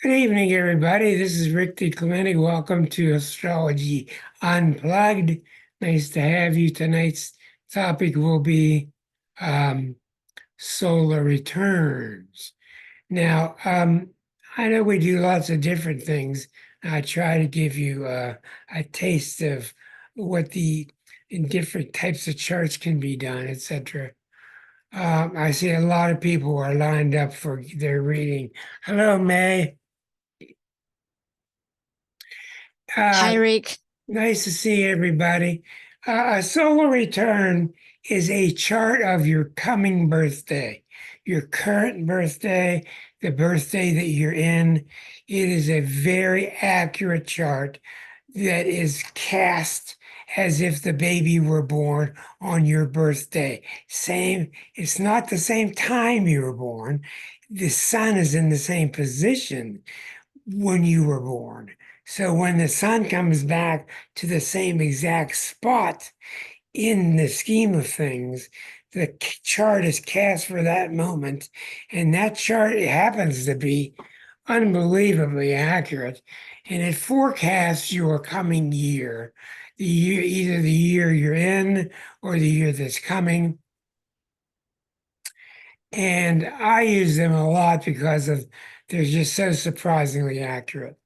Good evening, everybody. This is Rick DiClemente. Welcome to Astrology Unplugged. Nice to have you. Tonight's topic will be um, solar returns. Now, I know we do lots of different things. I try to give you a taste of what the in different types of charts can be done, etc. I see a lot of people are lined up for their reading. Hello, May. Uh, Hi, Rick. Nice to see everybody. A solar return is a chart of your coming birthday, your current birthday, the birthday that you're in. It is a very accurate chart that is cast as if the baby were born on your birthday. Same, it's not the same time you were born. The sun is in the same position when you were born. So when the sun comes back to the same exact spot in the scheme of things, the chart is cast for that moment. And that chart happens to be unbelievably accurate. And it forecasts your coming year, the year, either the year you're in or the year that's coming. And I use them a lot because of they're just so surprisingly accurate.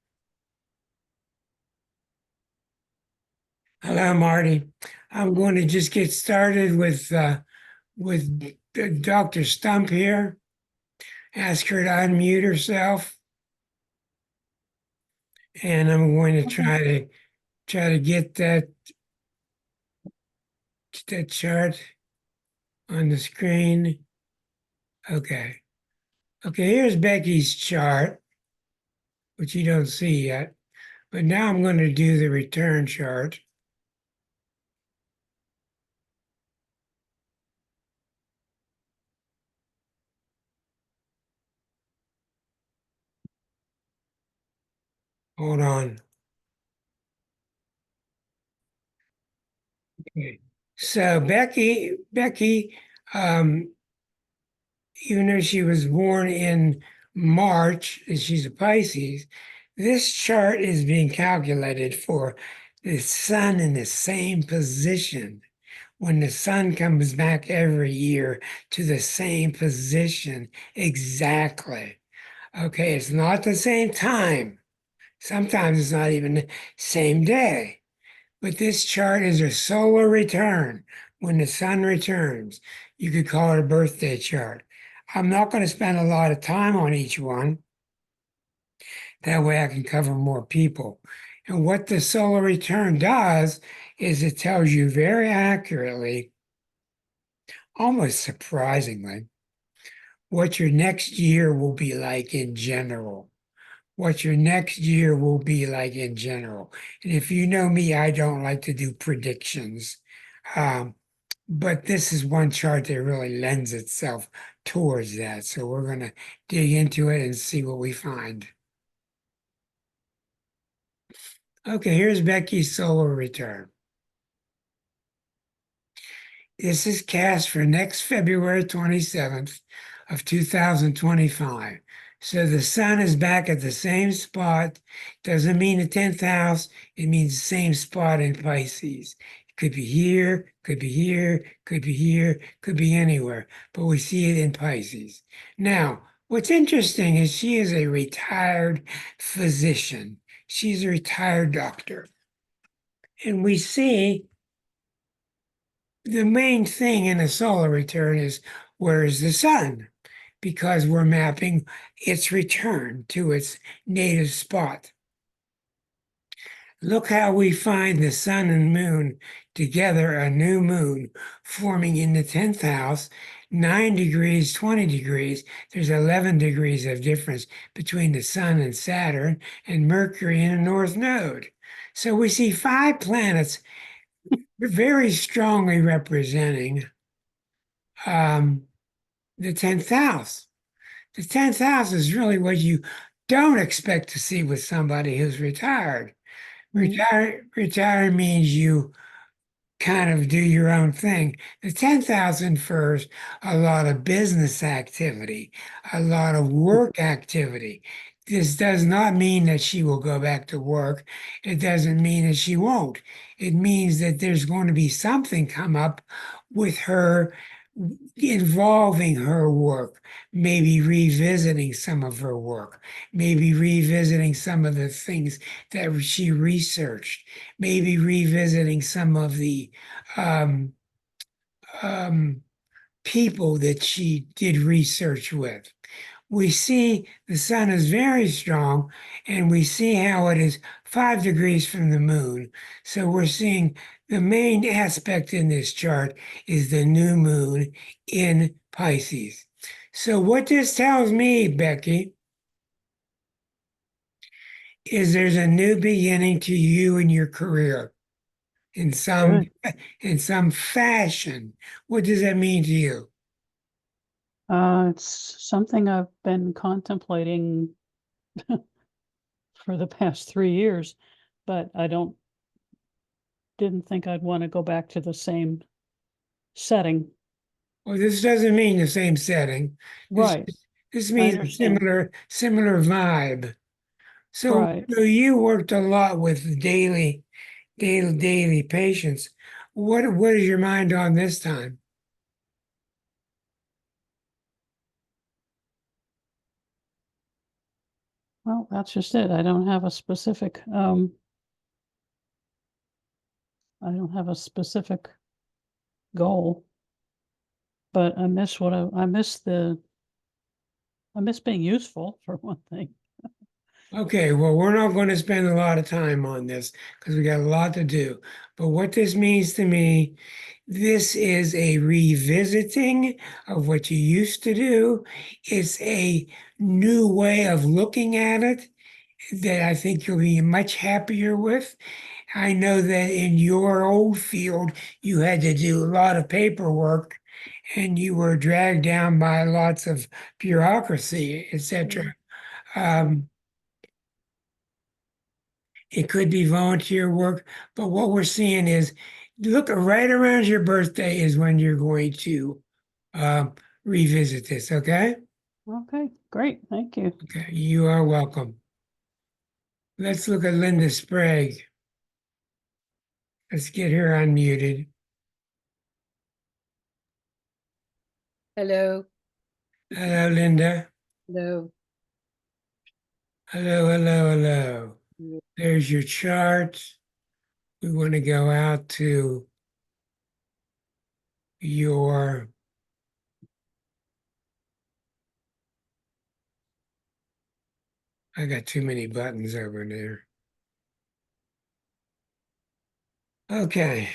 Hello, Marty. I'm going to just get started with Dr. Stump here. Ask her to unmute herself, and I'm going to try to get that chart on the screen. Okay. Okay, here's Becky's chart, which you don't see yet. But now I'm going to do the return chart. Hold on. Okay. So Becky, um, even though she was born in March, and she's a Pisces, this chart is being calculated for the sun in the same position. When the sun comes back every year to the same position exactly. Okay, it's not the same time. Sometimes it's not even the same day. But this chart is a solar return. When the sun returns, you could call it a birthday chart. I'm not going to spend a lot of time on each one. That way I can cover more people. And what the solar return does is it tells you very accurately, almost surprisingly, what your next year will be like in general. What your next year will be like in general. And if you know me, I don't like to do predictions. Um, but this is one chart that really lends itself towards that. So we're going to dig into it and see what we find. Okay, here's Becky's solar return. This is cast for next February 27th of 2025. So the sun is back at the same spot. Doesn't mean the 10th house. It means the same spot in Pisces. It could be here, could be here, could be here, could be anywhere, but we see it in Pisces. Now, what's interesting is she is a retired physician. She's a retired doctor. And we see the main thing in a solar return is where is the sun? Because we're mapping its return to its native spot. Look how we find the sun and moon together, a new moon forming in the 10th house, 9 degrees, 20 degrees. There's 11 degrees of difference between the sun and Saturn and Mercury in the north node. So we see 5 planets very strongly representing um, the 10th house. The 10th house is really what you don't expect to see with somebody who's retired. Mhm. Retire means you kind of do your own thing. The 10th house infers a lot of business activity, a lot of work activity. This does not mean that she will go back to work. It doesn't mean that she won't. It means that there's going to be something come up with her involving her work, maybe revisiting some of her work, maybe revisiting some of the things that she researched, maybe revisiting some of the um, um, people that she did research with. We see the sun is very strong, and we see how it is 5 degrees from the moon. So we're seeing the main aspect in this chart is the new moon in Pisces. So what this tells me, Becky, is there's a new beginning to you and your career in some Good. in some fashion. What does that mean to you? It's something I've been contemplating for the past 3 years, but didn't think I'd want to go back to the same setting. Well, this doesn't mean the same setting. This Right. this I means a understand. similar vibe. So, Right. so you worked a lot with daily patients. What is your mind on this time? Well, that's just it. I don't have a specific goal, but I miss being useful for one thing. Okay, well, we're not going to spend a lot of time on this because we got a lot to do. But what this means to me, this is a revisiting of what you used to do. It's a new way of looking at it that I think you'll be much happier with. I know that in your old field, you had to do a lot of paperwork and you were dragged down by lots of bureaucracy, etc. Um, it could be volunteer work, but what we're seeing is look right around your birthday is when you're going to um, revisit this. Okay. Okay, great. Thank you. Okay. You are welcome. Let's look at Linda Sprague. Let's get her unmuted. Hello, Hello, Linda. hello. Hello, hello, hello. There's your chart. We want to go out to your I got too many buttons over there. Okay.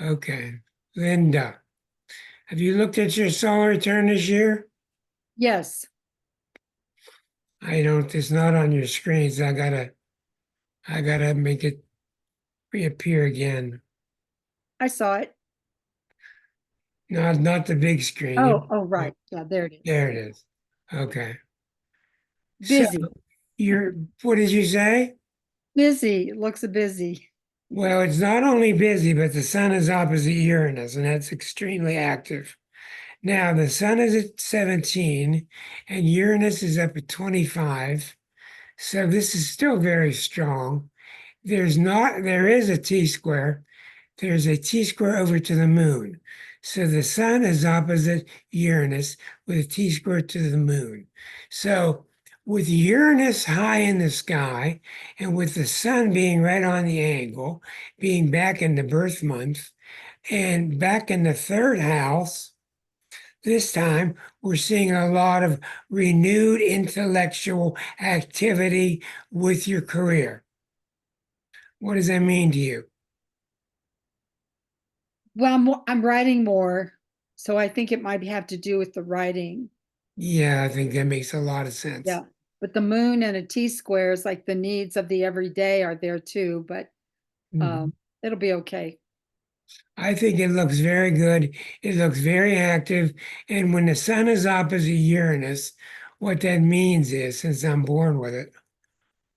Okay. Linda, have you looked at your solar return this year? Yes, I don't, it's not on your screen, so I gotta make it reappear again. I saw it. Not the big screen. Oh, right. Yeah, there it is. There it is. Okay. So Busy, you're, what did you say? busy. It looks busy. Well, it's not only busy, but the sun is opposite Uranus, and that's extremely active. Now, the sun is at 17, and Uranus is up at 25. So this is still very strong. There is a T square. There's a T square over to the moon. So the sun is opposite Uranus with a T square to the moon. So with Uranus high in the sky and with the sun being right on the angle, being back in the birth month and back in the third house, this time we're seeing a lot of renewed intellectual activity with your career. What does that mean to you? Well, I'm writing more, so I think it might have to do with the writing. Yeah, I think that makes a lot of sense. Yeah, but the moon and a T square is like the needs of the everyday are there too, but Mhm. it'll be okay. I think it looks very good. It looks very active. And when the sun is opposite Uranus, what that means is, since I'm born with it,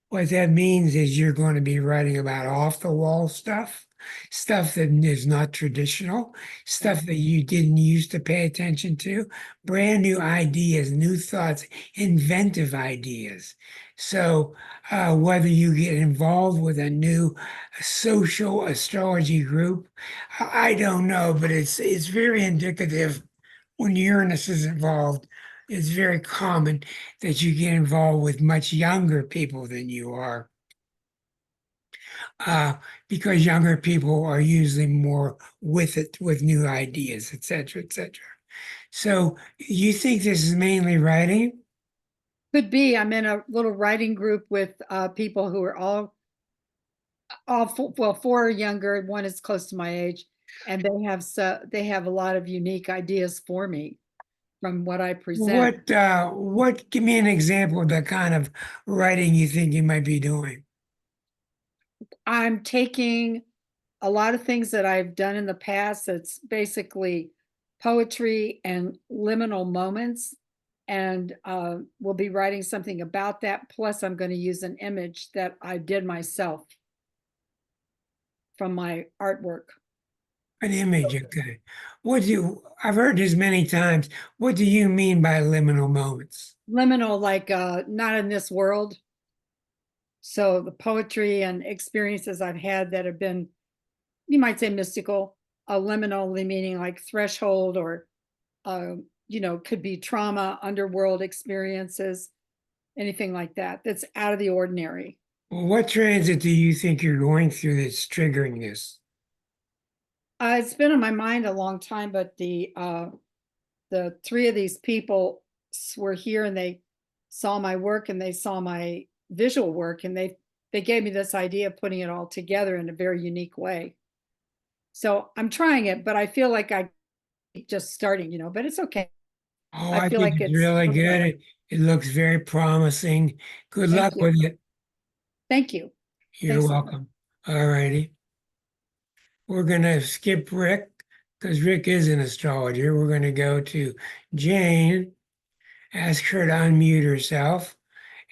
what that means is you're going to be writing about off the wall stuff. stuff that is not traditional, stuff that you didn't used to pay attention to, brand new ideas, new thoughts, inventive ideas. So whether you get involved with a new social astrology group, I don't know, but it's very indicative when Uranus is involved. It's very common that you get involved with much younger people than you are, uh, because younger people are usually more with it, with new ideas, et cetera, et cetera. So you think this is mainly writing? Could be. I'm in a little writing group with people who are well, four are younger, one is close to my age, and they have a lot of unique ideas for me from what I present. Give me an example of the kind of writing you think you might be doing. I'm taking a lot of things that I've done in the past. It's basically poetry and liminal moments. And we'll be writing something about that. Plus, I'm going to use an image that I did myself from my artwork. An image, okay. I've heard this many times. What do you mean by liminal moments? Liminal, like not in this world. So the poetry and experiences I've had that have been, you might say mystical, liminally meaning like threshold or, could be trauma, underworld experiences, anything like that, that's out of the ordinary. Well, what transit do you think you're going through that's triggering this? It's been on my mind a long time, but the three of these people were here and they saw my work and they saw my visual work and they gave me this idea of putting it all together in a very unique way. So I'm trying it, but I feel like I just starting, but it's okay. Oh, I I feel think like it's it's really good. okay. It looks very promising. Good Thank luck you. with it. Thank you. You're Thanks a lot. welcome. All righty. We're going to skip Rick because Rick is an astrologer. We're going to go to Jane, ask her to unmute herself,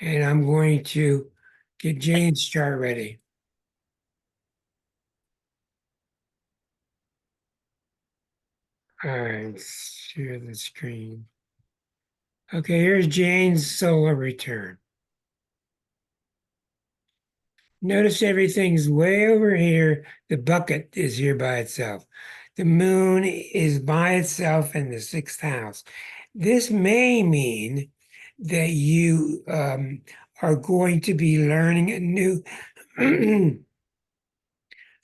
and I'm going to get Jane's chart ready. All right, share the screen. Okay, here's Jane's solar return. Notice everything's way over here. The bucket is here by itself. The moon is by itself in the sixth house. This may mean that you are going to be learning a new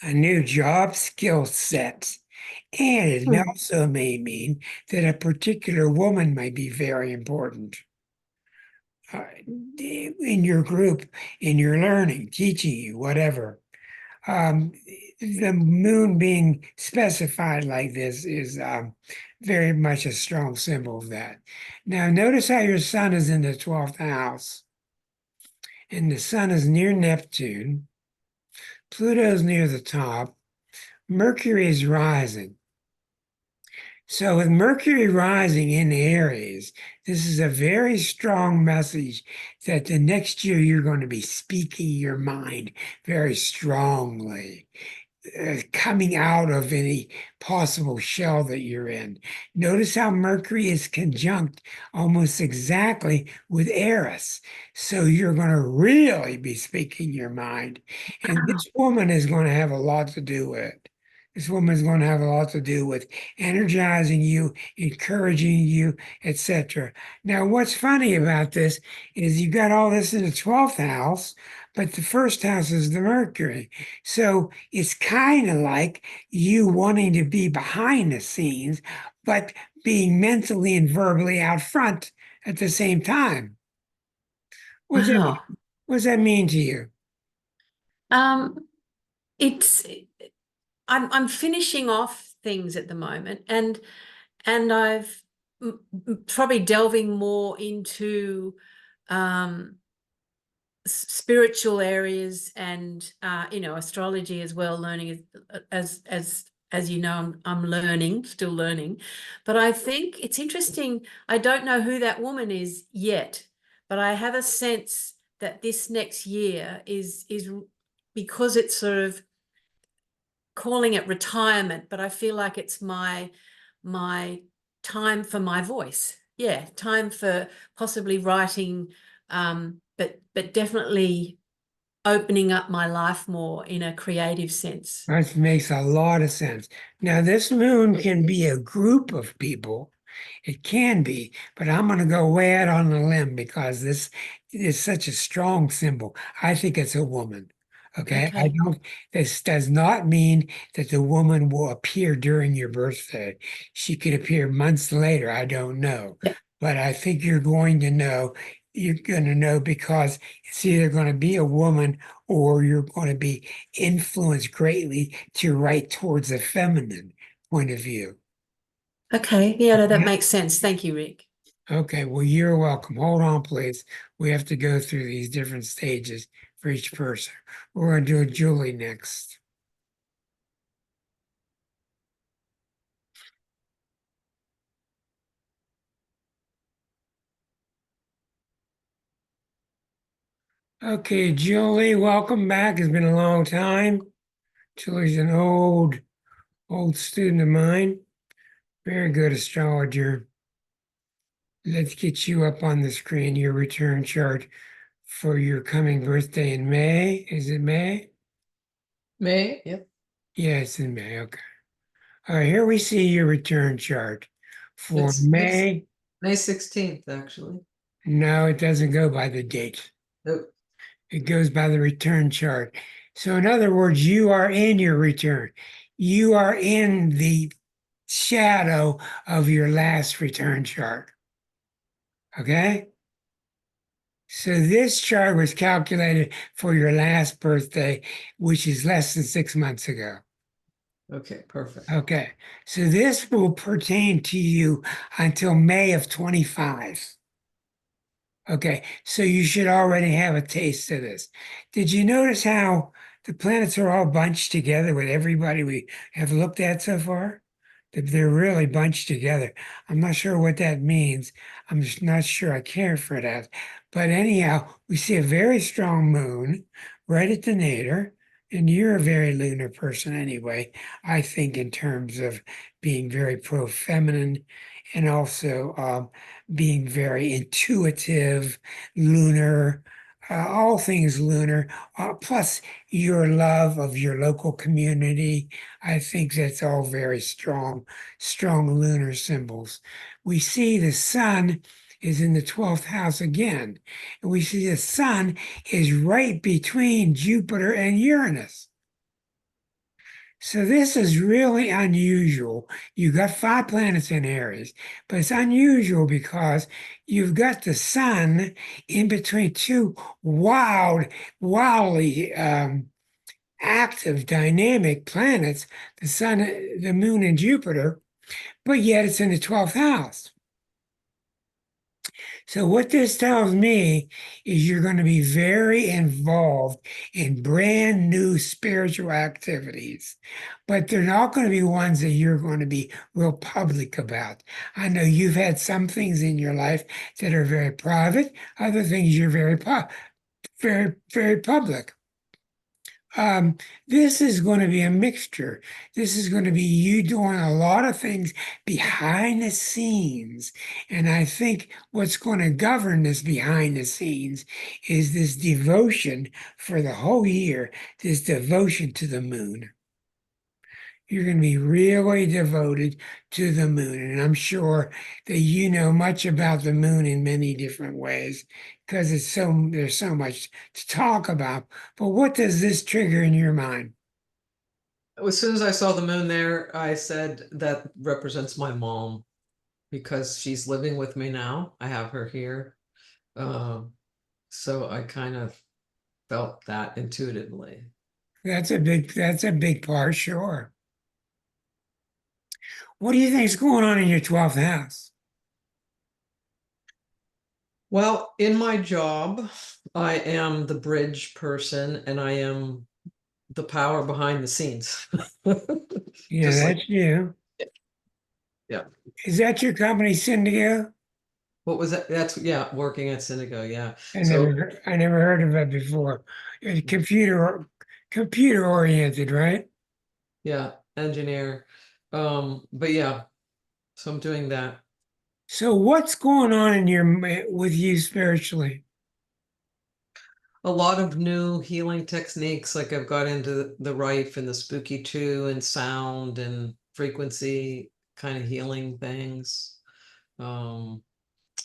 a new job skill set. And it also may mean that a particular woman might be very important in your group, in your learning, teaching you, whatever. The moon being specified like this is very much a strong symbol of that. Now, notice how your sun is in the 12th house, and the sun is near Neptune, Pluto's near the top, Mercury is rising. So, with Mercury rising in Aries, this is a very strong message that the next year you're going to be speaking your mind very strongly, coming out of any possible shell that you're in. Notice how Mercury is conjunct almost exactly with Eris. So, you're going to really be speaking your mind. And this woman is going to have a lot to do with it. This woman's going to have a lot to do with energizing you, encouraging you, etc. Now, what's funny about this is you got all this in the 12th house, but the first house is the Mercury. So it's kind of like you wanting to be behind the scenes, but being mentally and verbally out front at the same time. What's that, Wow. what's that mean to you? Um, it's I'm finishing off things at the moment, and I've probably delving more into spiritual areas and astrology as well, learning as you know, I'm learning, still learning. But I think it's interesting. I don't know who that woman is yet, but I have a sense that this next year is because it's sort of calling it retirement, but I feel like it's my time for my voice. Yeah, time for possibly writing, but definitely opening up my life more in a creative sense. That makes a lot of sense. Now, this moon can be a group of people. It can be, but I'm going to go way out on a limb because this is such a strong symbol. I think it's a woman. Okay. I Okay. don't, this does not mean that the woman will appear during your birthday. She could appear months later. I don't know. Yeah. But I think you're going to know. You're going to know because it's either going to be a woman or you're going to be influenced greatly to write towards a feminine point of view. Okay. Yeah, no, that Yeah. makes sense. Thank you, Rick. Okay, well, you're welcome. Hold on, please. We have to go through these different stages for each person. We're going to do a Julie next. Okay, Julie, welcome back. It's been a long time. Julie's an old student of mine. Very good astrologer. Let's get you up on the screen, your return chart for your coming birthday in May. Is it May? May, yep. Yeah, it's in May. Okay. All right, here we see your return chart for It's May. May 16th, actually. No, it doesn't go by the date. Oh, It goes by the return chart. So, in other words, you are in your return. You are in the shadow of your last return chart. Okay? So, this chart was calculated for your last birthday, which is less than 6 months ago. okay, perfect. Okay. So, this will pertain to you until May of 25. Okay, so you should already have a taste of this. Did you notice how the planets are all bunched together with everybody we have looked at so far? That they're really bunched together. I'm not sure what that means. I'm just not sure I care for that. But anyhow, we see a very strong moon right at the nadir. And you're a very lunar person anyway, I think, in terms of being very pro-feminine and also being very intuitive, lunar, all things lunar, plus your love of your local community. I think that's all very strong lunar symbols. We see the sun is in the 12th house again, and we see the sun is right between Jupiter and Uranus. So this is really unusual. You've got 5 planets in Aries, but it's unusual because you've got the sun in between two wildly active, dynamic planets, the sun, the moon, and Jupiter, but yet it's in the 12th house. So what this tells me is you're going to be very involved in brand new spiritual activities, but they're not going to be ones that you're going to be real public about. I know you've had some things in your life that are very private, other things you're very public. This is going to be a mixture. This is going to be you doing a lot of things behind the scenes. And I think what's going to govern this behind the scenes is this devotion for the whole year, this devotion to the moon. You're going to be really devoted to the moon. And I'm sure that you know much about the moon in many different ways because there's so much to talk about. But what does this trigger in your mind? As soon as I saw the moon there, I said that represents my mom because she's living with me now. I have her here. So I kind of felt that intuitively. That's a big part, sure. What do you think is going on in your 12th house? Well, in my job, I am the bridge person and I am the power behind the scenes. Yeah, Just like, that's you. yeah. Is that your company, Syndigo? What was that? That's, yeah, working at Syndigo, yeah. I never heard of it before. It's computer oriented, right? Yeah, engineer. But yeah, so I'm doing that. So what's going on in with you spiritually? A lot of new healing techniques, like I've got into the Rife and the Spooky 2 and sound and frequency kind of healing things.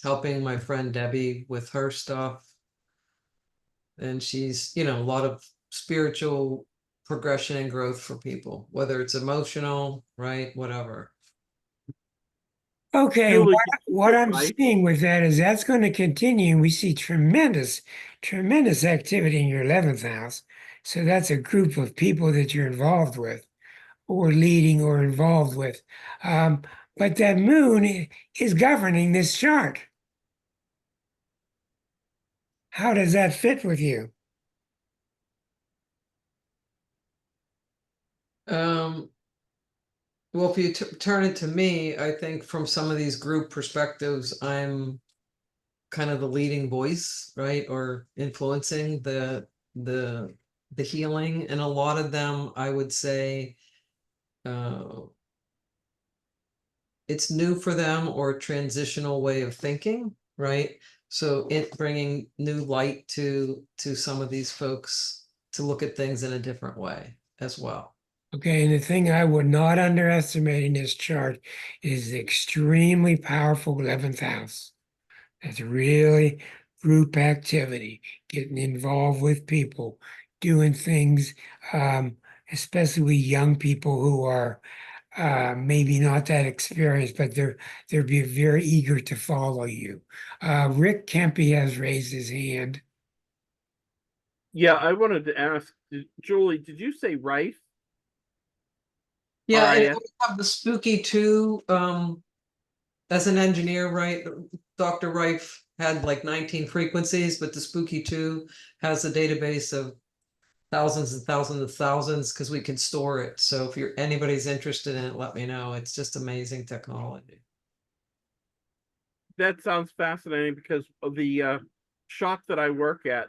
Helping my friend Debbie with her stuff. And she's, a lot of spiritual progression and growth for people, whether it's emotional, right? Whatever. Okay, Julie, what I'm right? seeing with that is that's going to continue. We see tremendous, tremendous activity in your 11th house. So that's a group of people that you're involved with, or leading, or involved with. But that moon is governing this chart. How does that fit with you? Well, if you turn it to me, I think from some of these group perspectives, I'm kind of the leading voice, right? Or influencing the the healing. And a lot of them, I would say, it's new for them or a transitional way of thinking, right? So it bringing new light to some of these folks to look at things in a different way as well. Okay, and the thing I would not underestimate in this chart is the extremely powerful 11th house. That's really group activity, getting involved with people, doing things, especially young people who are maybe not that experienced, but they're be very eager to follow you. Rick Kempe has raised his hand. Yeah, I wanted to ask, Julie, did you say Rife? Yeah, and RIF? we have the spooky too. As an engineer, right? Dr. Rife had like 19 frequencies, but the spooky 2 has a database of thousands and thousands of thousands because we can store it. So if anybody's interested in it, let me know. It's just amazing technology. That sounds fascinating because of the shop that I work at,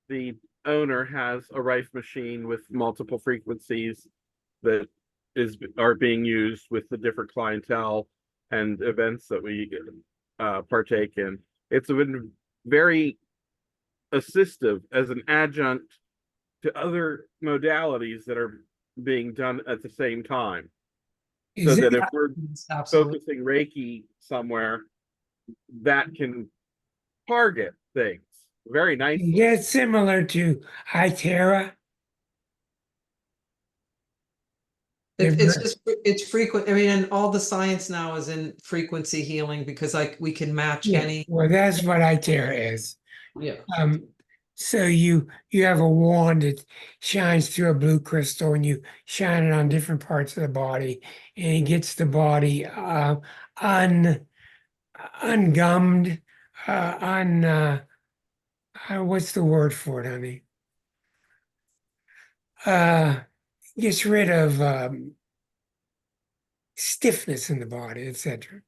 the owner has a Rife machine with multiple frequencies that are being used with the different clientele and events that we partake in. It's been very assistive as an adjunct to other modalities that are being done at the same time. So Is it that if we're Absolutely. focusing Reiki somewhere, that can target things very nicely. yeah, similar to iTerra? It's just it's frequent. I mean, and all the science now is in frequency healing because like we can match Yeah, any. well, that's what iTerra is. Yeah. So you have a wand that shines through a blue crystal, and you shine it on different parts of the body, and it gets the body ungummed, what's the word for it, honey? Uh, gets rid of stiffness in the body, etc.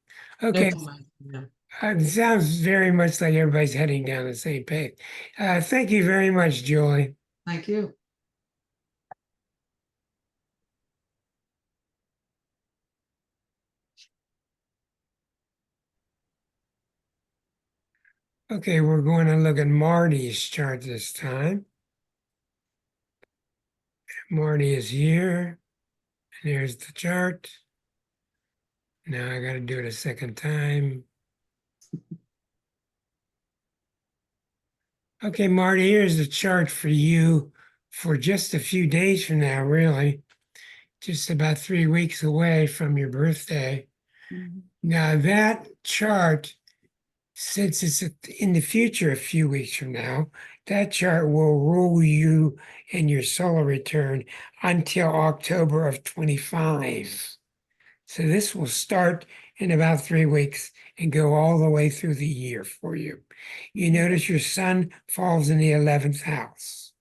Okay, Yeah. it sounds very much like everybody's heading down the same path. Thank you very much, Julie. Thank you. Okay, we're going to look at Marty's chart this time. Marty is here. And here's the chart. Now I got to do it a second time. Okay, Marty, here's the chart for you for just a few days from now, really. Just about 3 weeks away from your birthday. Now, that chart, since it's in the future a few weeks from now, that chart will rule you and your solar return until October of 25. So this will start in about 3 weeks and go all the way through the year for you. You notice your sun falls in the 11th house.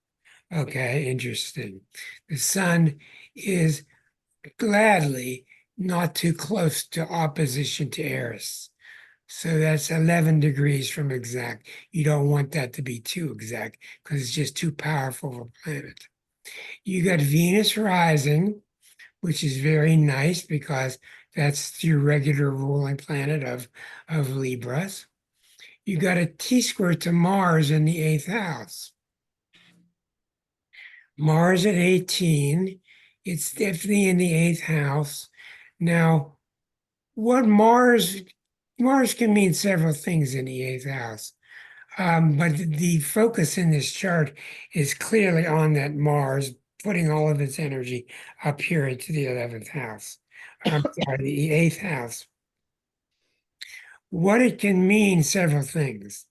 Okay, interesting. The sun is gladly not too close to opposition to Eris. So that's 11 degrees from exact. You don't want that to be too exact because it's just too powerful of a planet. You got Venus rising, which is very nice because that's your regular ruling planet of Libras. You got a T-square to Mars in the 8th house. Mars at 18. It's definitely in the 8th house. Now, what Mars can mean several things in the 8th house. But the focus in this chart is clearly on that Mars, putting all of its energy up here into the 11th house. I'm sorry, the 8th house. What it can mean, several things.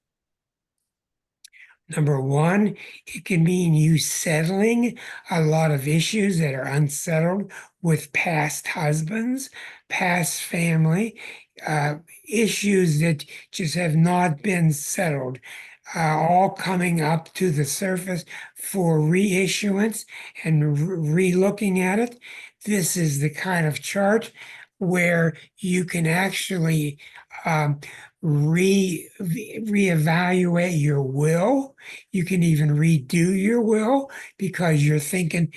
Number one, it can mean you settling a lot of issues that are unsettled with past husbands, past family, issues that just have not been settled, all coming up to the surface for reissuance and re-looking at it. This is the kind of chart where you can actually reevaluate your will. You can even redo your will because you're thinking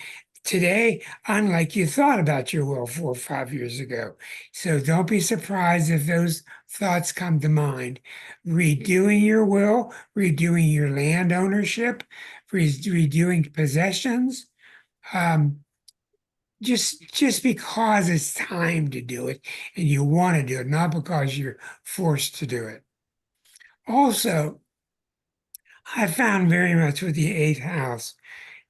today unlike you thought about your will 4 or 5 years ago. So don't be surprised if those thoughts come to mind. Redoing your will, redoing your land ownership, redoing possessions. Just because it's time to do it and you want to do it, not because you're forced to do it. Also, I found very much with the 8th house,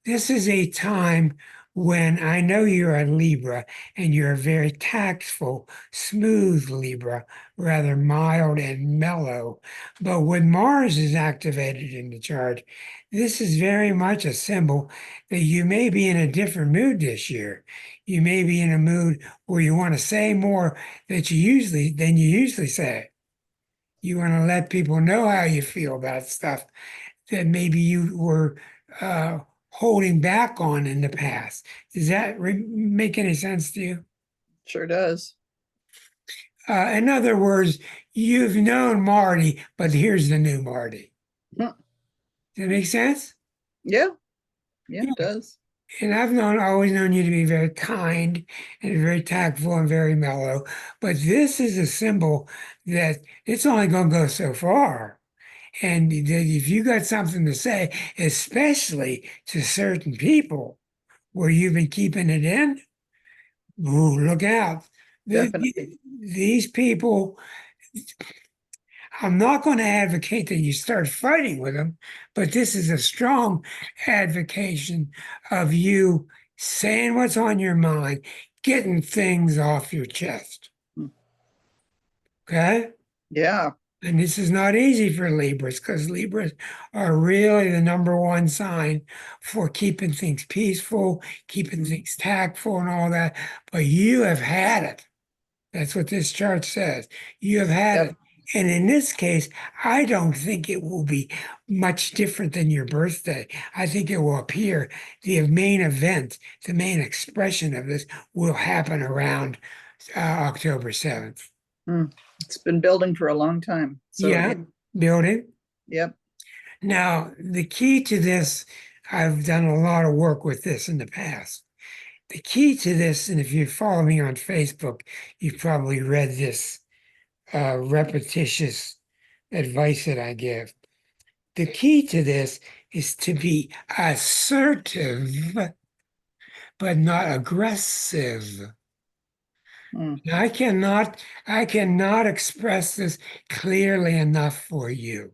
this is a time when I know you're a Libra and you're a very tactful, smooth Libra, rather mild and mellow. But when Mars is activated in the chart, this is very much a symbol that you may be in a different mood this year. You may be in a mood where you want to say more than you usually say. You want to let people know how you feel about stuff that maybe you were holding back on in the past. Does that make any sense to you? Sure does. In other words, you've known Marty, but here's the new Marty. Huh. Does that make sense? Yeah. Yeah, it does. And I've always known you to be very kind and very tactful and very mellow. But this is a symbol that it's only going to go so far. And if you got something to say, especially to certain people where you've been keeping it in, ooh, look out. Definitely. These people, I'm not going to advocate that you start fighting with them, but this is a strong advocation of you saying what's on your mind, getting things off your chest. Okay? Yeah. And this is not easy for Libras because Libras are really the number one sign for keeping things peaceful, keeping things tactful and all that. But you have had it. That's what this chart says. You have had Yep. it. And in this case, I don't think it will be much different than your birthday. I think it will appear the main event, the main expression of this will happen around October 7th. It's been building for a long time. So Yeah, building. Yep. Now, the key to this, I've done a lot of work with this in the past. The key to this, and if you follow me on Facebook, you've probably read this repetitious advice that I give. The key to this is to be assertive, but not aggressive. Mm. I cannot express this clearly enough for you.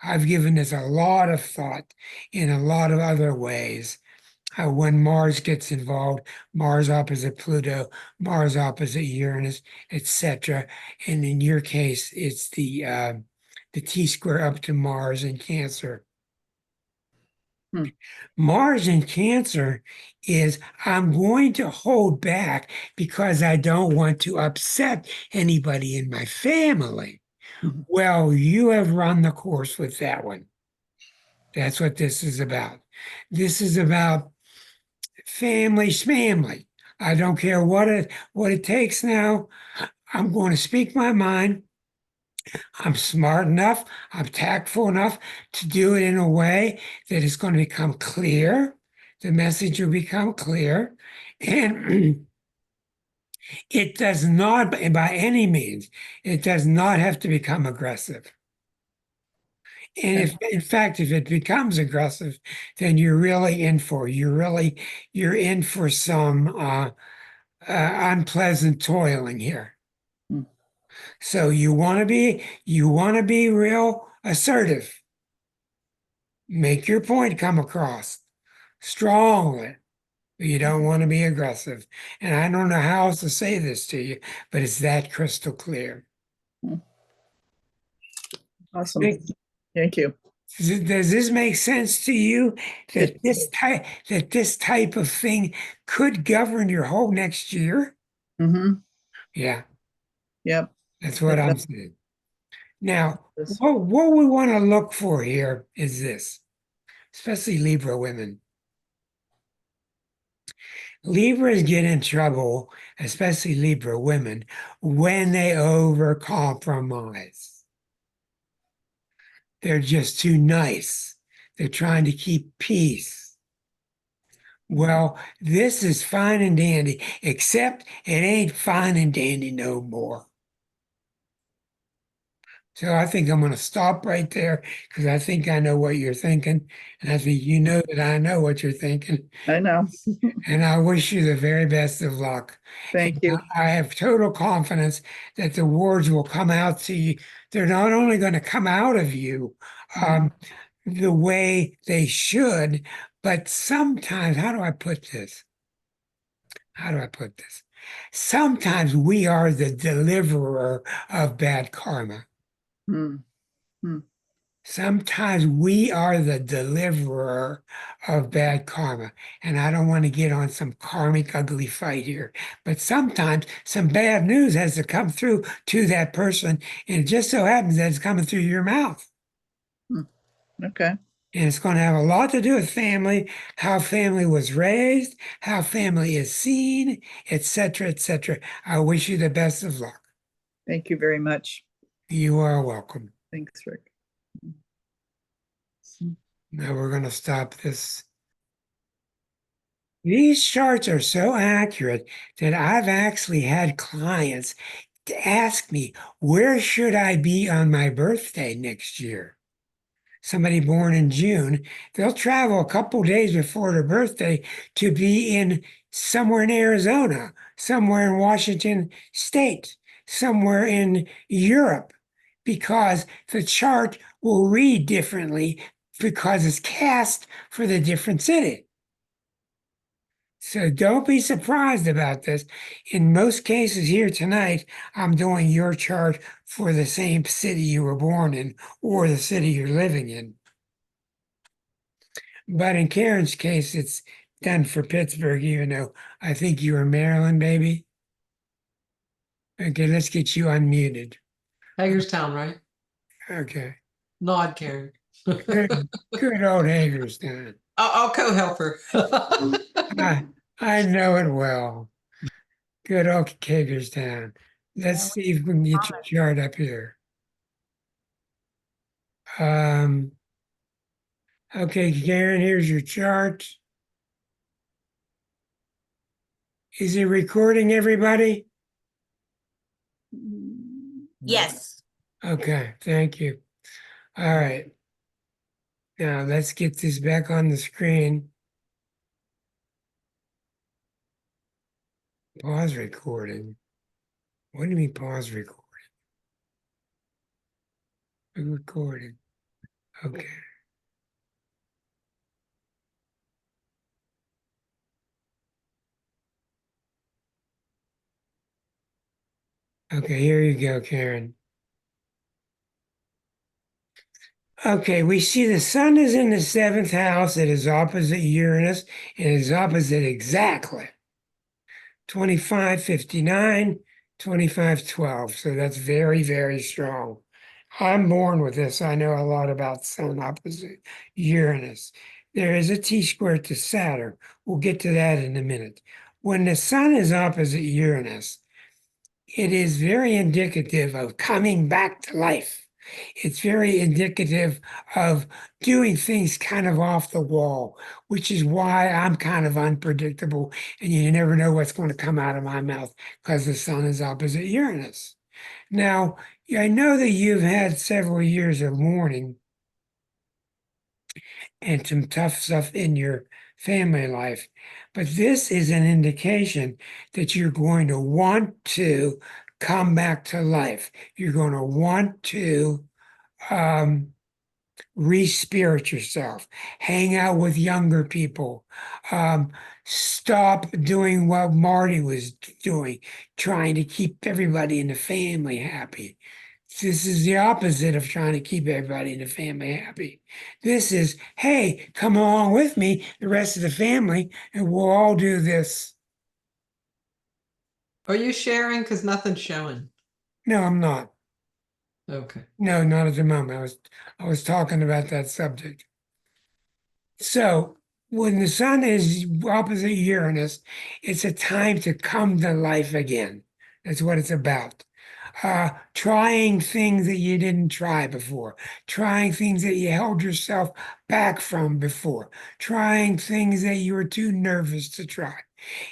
I've given this a lot of thought in a lot of other ways. When Mars gets involved, Mars opposite Pluto, Mars opposite Uranus, etc. And in your case, it's the T-square up to Mars in Cancer. Hmm. Mars in Cancer is I'm going to hold back because I don't want to upset anybody in my family. Mhm. Well, you have run the course with that one. That's what this is about. This is about family. I don't care what it takes now. I'm going to speak my mind. I'm smart enough, I'm tactful enough to do it in a way that is going to become clear. The message will become clear. And It does not, by any means, it does not have to become aggressive. And if, in fact, if it becomes aggressive, then you're really in for, you're in for some unpleasant toiling here. Hmm. So you want to be real assertive. Make your point come across strongly. You don't want to be aggressive. And I don't know how else to say this to you, but it's that crystal clear. Awesome. Thank you. Does this make sense to you that It- this type of thing could govern your whole next year? Mm-hmm. Yeah, Yep. that's what It I'm does. saying. Now, Does. what we want to look for here is this, especially Libra women. Libras get in trouble, especially Libra women, when they overcompromise. They're just too nice. They're trying to keep peace. Well, this is fine and dandy, except it ain't fine and dandy no more. So I think I'm going to stop right there because I think I know what you're thinking. And I think you know that I know what you're thinking. I know. And I wish you the very best of luck. Thank you. I have total confidence that the words will come out to you. They're not only going to come out of you the way they should, but sometimes, how do I put this? How do I put this? Sometimes we are the deliverer of bad karma. Hmm. Hmm. Sometimes we are the deliverer of bad karma. And I don't want to get on some karmic ugly fight here, but sometimes some bad news has to come through to that person. And it just so happens that it's coming through your mouth. Okay. And it's going to have a lot to do with family, how family was raised, how family is seen, etc., etc. I wish you the best of luck. Thank you very much. You are welcome. Thanks, Rick. Now we're going to stop this. These charts are so accurate that I've actually had clients to ask me, where should I be on my birthday next year? Somebody born in June, they'll travel a couple days before their birthday to be in somewhere in Arizona, somewhere in Washington State, somewhere in Europe, because the chart will read differently because it's cast for the different city. So don't be surprised about this. In most cases here tonight, I'm doing your chart for the same city you were born in or the city you're living in. But in Karen's case, it's done for Pittsburgh, even though I think you were Maryland, baby. Okay, let's get you unmuted. Hagerstown, right? Okay. Nod, Karen. Good old Hagerstown. I'll co-help her. I know it well. Good old Hagerstown. Let's see if we can get your chart up here. Okay, Karen, here's your chart. Is it recording everybody? Yes. Okay, thank you. All right. Now let's get this back on the screen. Pause recording. What do you mean pause recording? Recording. Okay. Okay, here you go, Karen. Okay, we see the sun is in the seventh house. It is opposite Uranus. It is opposite exactly 2559, 2512. So that's very, very strong. I'm born with this. I know a lot about sun opposite Uranus. There is a T-square to Saturn. We'll get to that in a minute. When the sun is opposite Uranus, it is very indicative of coming back to life, It's very indicative of doing things kind of off the wall, which is why I'm kind of unpredictable and you never know what's going to come out of my mouth because the sun is opposite Uranus. Now, I know that you've had several years of mourning and some tough stuff in your family life, but this is an indication that you're going to want to come back to life. You're going to want to um, re-spirit yourself, hang out with younger people, um, stop doing what Marty was doing, trying to keep everybody in the family happy. This is the opposite of trying to keep everybody in the family happy. This is, hey, come along with me, the rest of the family, and we'll all do this. Are you sharing? Because nothing's showing. No, I'm not. Okay. No, not at the moment. I was talking about that subject. So when the sun is opposite Uranus, it's a time to come to life again. That's what it's about. Trying things that you didn't try before, trying things that you held yourself back from before, trying things that you were too nervous to try.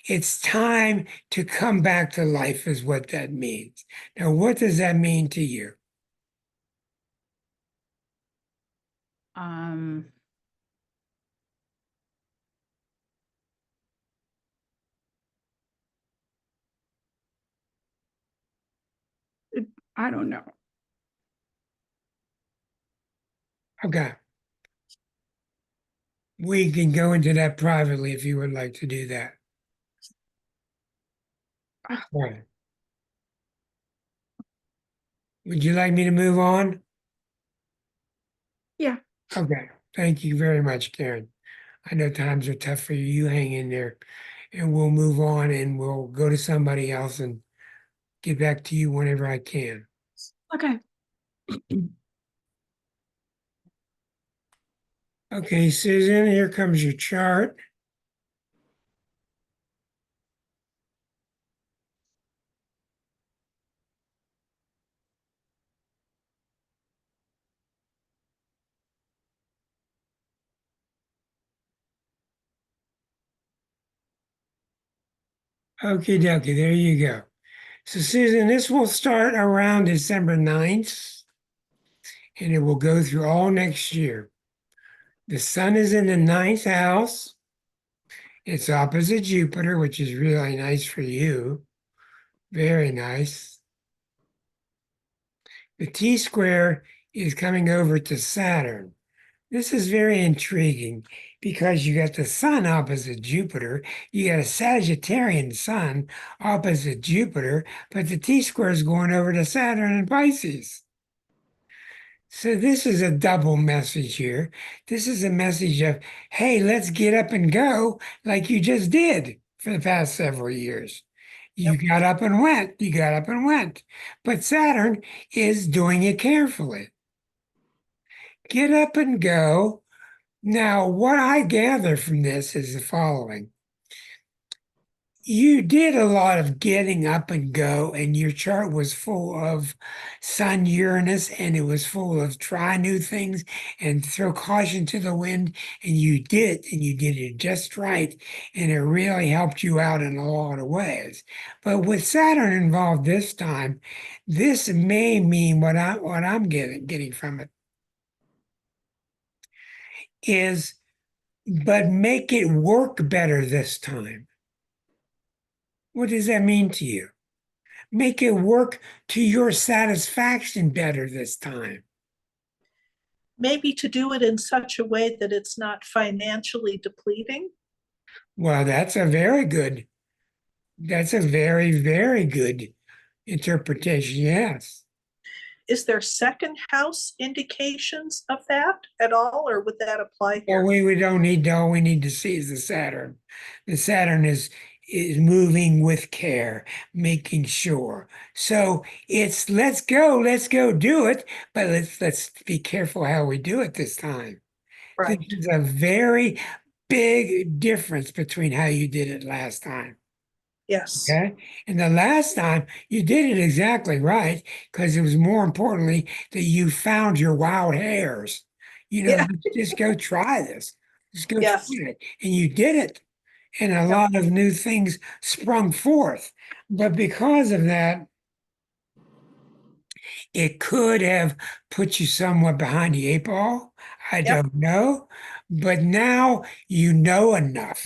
It's time to come back to life, is what that means. Now, what does that mean to you? Um, I don't know. Okay. We can go into that privately if you would like to do that. Right. Would you like me to move on? Yeah. Okay. Thank you very much, Karen. I know times are tough for you. You hang in there and we'll move on and we'll go to somebody else and get back to you whenever I can. Okay. Okay, Susan, here comes your chart. Okie dokie, there you go. So, Susan, this will start around December 9th and it will go through all next year. The sun is in the ninth house. It's opposite Jupiter, which is really nice for you. Very nice. The T square is coming over to Saturn. This is very intriguing because you got the sun opposite Jupiter, you got a Sagittarian sun opposite Jupiter, but the T square is going over to Saturn and Pisces. So this is a double message here. This is a message of, hey, let's get up and go like you just did for the past several years. You got up and went, you got up and went. But Saturn is doing it carefully. Get up and go. Now, what I gather from this is the following. You did a lot of getting up and go, and your chart was full of Sun Uranus, and it was full of try new things and throw caution to the wind. And you did it just right. And it really helped you out in a lot of ways. But with Saturn involved this time, this may mean what I'm getting from it is, but make it work better this time. What does that mean to you? Make it work to your satisfaction better this time. Maybe to do it in such a way that it's not financially depleting. Well, that's a very, very good interpretation. Yes. Is there second house indications of that at all, or would that apply Well, here? we don't need to, all we need to see is the Saturn. The Saturn is moving with care, making sure. So it's let's go do it, but let's be careful how we do it this time. Right. This is a very big difference between how you did it last time. Yes. Okay. And the last time you did it exactly right, because it was more importantly that you found your wild hairs. Yeah. Just go try this. Just go try Yes. it. And you did it. And a lot of new things sprung forth. But because of that, it could have put you somewhat behind the eight ball. I Yep. don't know. But now you know enough.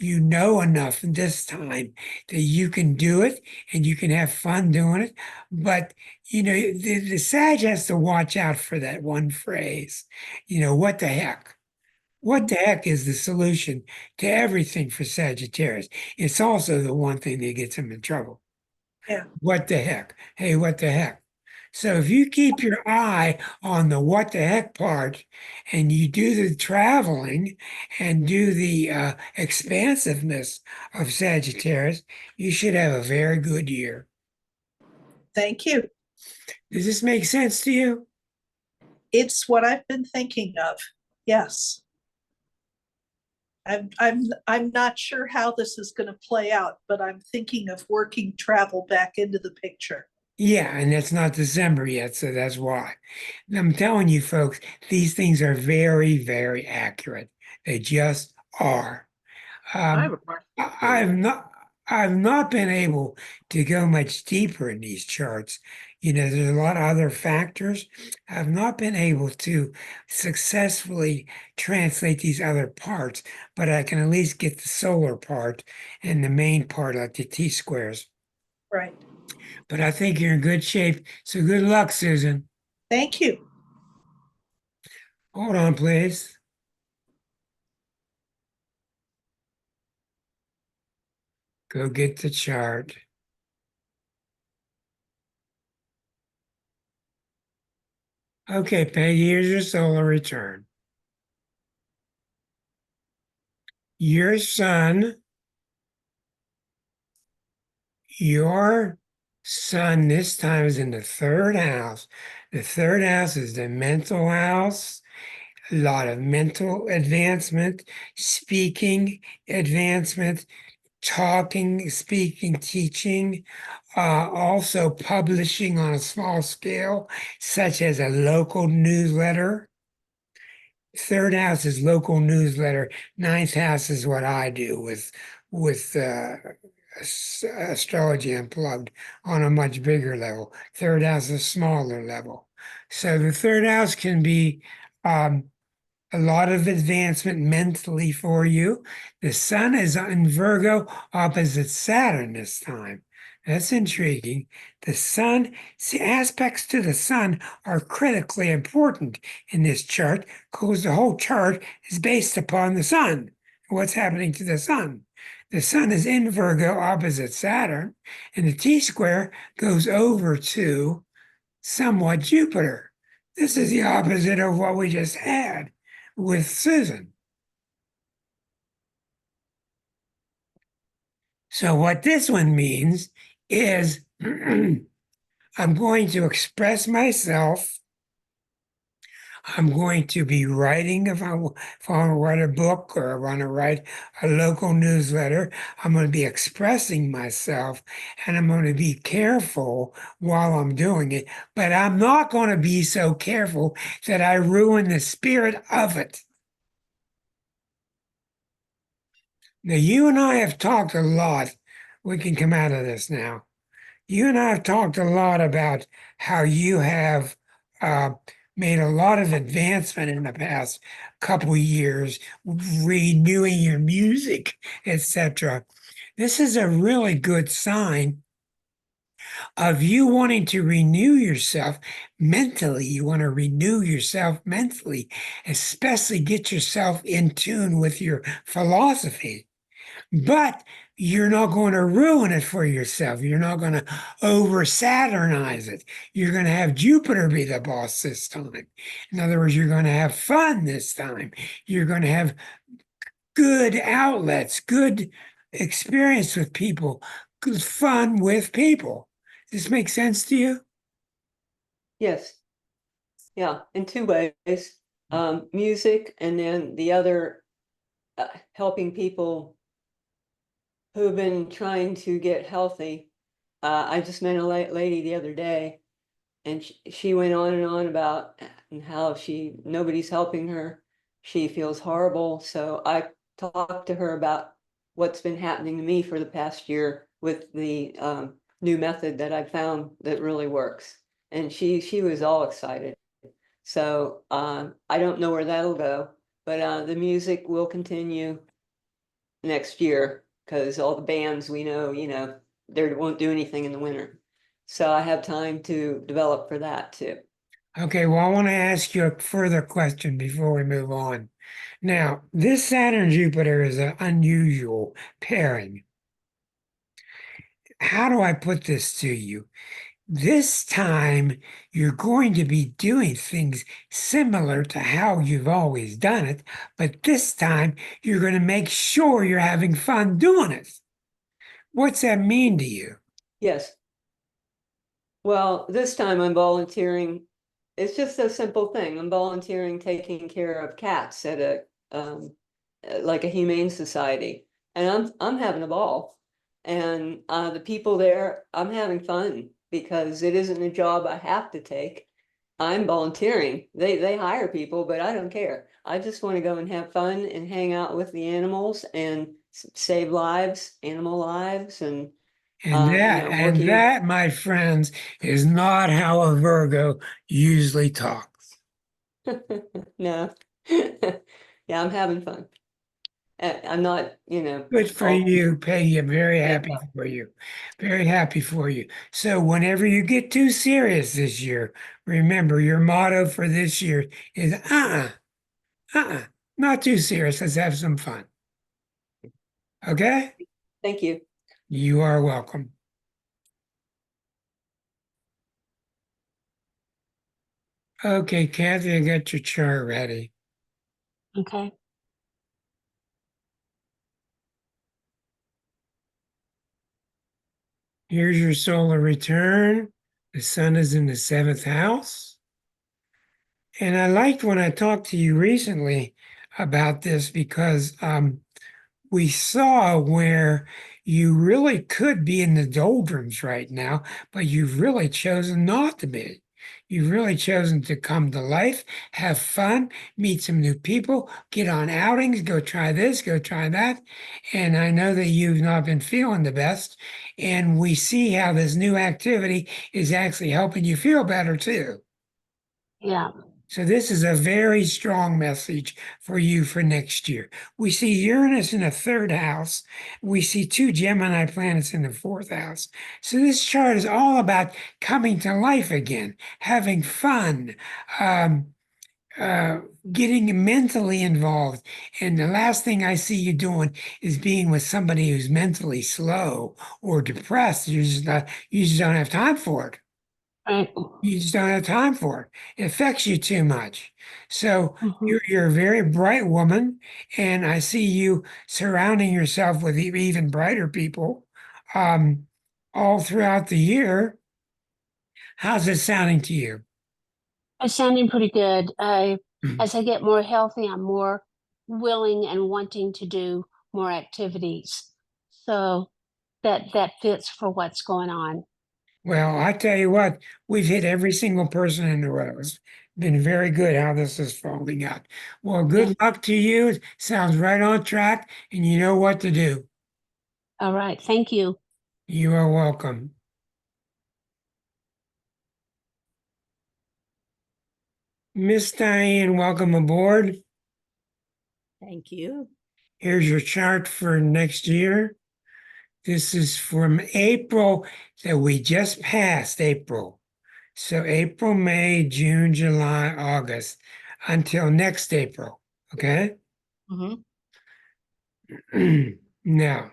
You know enough this time that you can do it and you can have fun doing it. But, the Sag has to watch out for that one phrase. What the heck? What the heck is the solution to everything for Sagittarius? It's also the one thing that gets him in trouble. Yeah. What the heck? Hey, what the heck? So if you keep your eye on the what the heck part and you do the traveling and do the expansiveness of Sagittarius, you should have a very good year. Thank you. Does this make sense to you? It's what I've been thinking of. Yes. I'm not sure how this is going to play out, but I'm thinking of working travel back into the picture. Yeah, and it's not December yet, so that's why. And I'm telling you, folks, these things are very, very accurate. They just are. I have a question for I've you. not been able to go much deeper in these charts. There's a lot of other factors. I've not been able to successfully translate these other parts, but I can at least get the solar part and the main part, like the T-squares. Right. But I think you're in good shape. So good luck, Susan. Thank you. Hold on, please. Go get the chart. Okay, Peggy, here's your solar return. Your sun this time is in the third house. The third house is the mental house, a lot of mental advancement, speaking advancement, talking, speaking, teaching, also publishing on a small scale, such as a local newsletter. Third house is local newsletter. Ninth house is what I do with astrology unplugged on a much bigger level. Third house is a smaller level. So the third house can be a lot of advancement mentally for you. The sun is in Virgo opposite Saturn this time. That's intriguing. The sun, see, aspects to the sun are critically important in this chart because the whole chart is based upon the sun. What's happening to the sun? The sun is in Virgo opposite Saturn, and the T-square goes over to somewhat Jupiter. This is the opposite of what we just had with Susan. So what this one means is I'm going to express myself. I'm going to be writing if I want to write a book or I want to write a local newsletter. I'm going to be expressing myself and I'm going to be careful while I'm doing it. But I'm not going to be so careful that I ruin the spirit of it. Now, you and I have talked a lot. We can come out of this now. You and I have talked a lot about how you have made a lot of advancement in the past couple years, renewing your music, etc. This is a really good sign of you wanting to renew yourself mentally. You want to renew yourself mentally, especially get yourself in tune with your philosophy. But you're not going to ruin it for yourself. You're not going to over Saturnize it. You're going to have Jupiter be the boss this time. In other words, you're going to have fun this time. You're going to have good outlets, good experience with people, good fun with people. Does this make sense to you? Yes. Yeah, in two ways. Music and then the other helping people who've been trying to get healthy. I just met a lady the other day, and she went on and on about how nobody's helping her. She feels horrible. So I talked to her about what's been happening to me for the past year with the new method that I found that really works. And she was all excited. So I don't know where that'll go, but the music will continue next year because all the bands we know, they won't do anything in the winter. So I have time to develop for that too. Okay, well, I want to ask you a further question before we move on. Now, this Saturn Jupiter is an unusual pairing. How do I put this to you? This time, you're going to be doing things similar to how you've always done it, but this time you're going to make sure you're having fun doing it. What's that mean to you? Yes. Well, this time I'm volunteering. It's just a simple thing. I'm volunteering taking care of cats at like a humane society, and I'm having a ball. And the people there, I'm having fun because it isn't a job I have to take. I'm volunteering. They hire people, but I don't care. I just want to go and have fun and hang out with the animals and save lives, animal lives, and And working. that, my friends, is not how a Virgo usually talks. No. Yeah, I'm having fun. I'm not, Good for all you, Peggy. I'm very yeah, happy for you. Very happy for you. So whenever you get too serious this year, remember your motto for this year is not too serious. Let's have some fun. Okay? thank you. You are welcome. Okay, Kathy, I got your chart ready. Okay. Here's your solar return. The sun is in the 7th house. And I liked when I talked to you recently about this because we saw where you really could be in the doldrums right now, but you've really chosen not to be. You've really chosen to come to life, have fun, meet some new people, get on outings, go try this, go try that. And I know that you've not been feeling the best. And we see how this new activity is actually helping you feel better too. Yeah. So this is a very strong message for you for next year. We see Uranus in the 3rd house. We see 2 Gemini planets in the 4th house. So this chart is all about coming to life again, having fun, getting mentally involved. And the last thing I see you doing is being with somebody who's mentally slow or depressed. You just don't have time for it. Right. You just don't have time for it. It affects you too much. So Mhm. you're a very bright woman, and I see you surrounding yourself with even brighter people all throughout the year. How's it sounding to you? It's sounding pretty good. As I get more healthy, I'm more willing and wanting to do more activities. So that fits for what's going on. Well, I tell you what, we've hit every single person in the row. It's been very good how this is falling out. Well, good luck to you. Sounds right on track, and you know what to do. All right. Thank you. You are welcome. Miss Diane, welcome aboard. Thank you. Here's your chart for next year. This is from April that we just passed April. So April, May, June, July, August, until next April. Okay? Mhm. Now,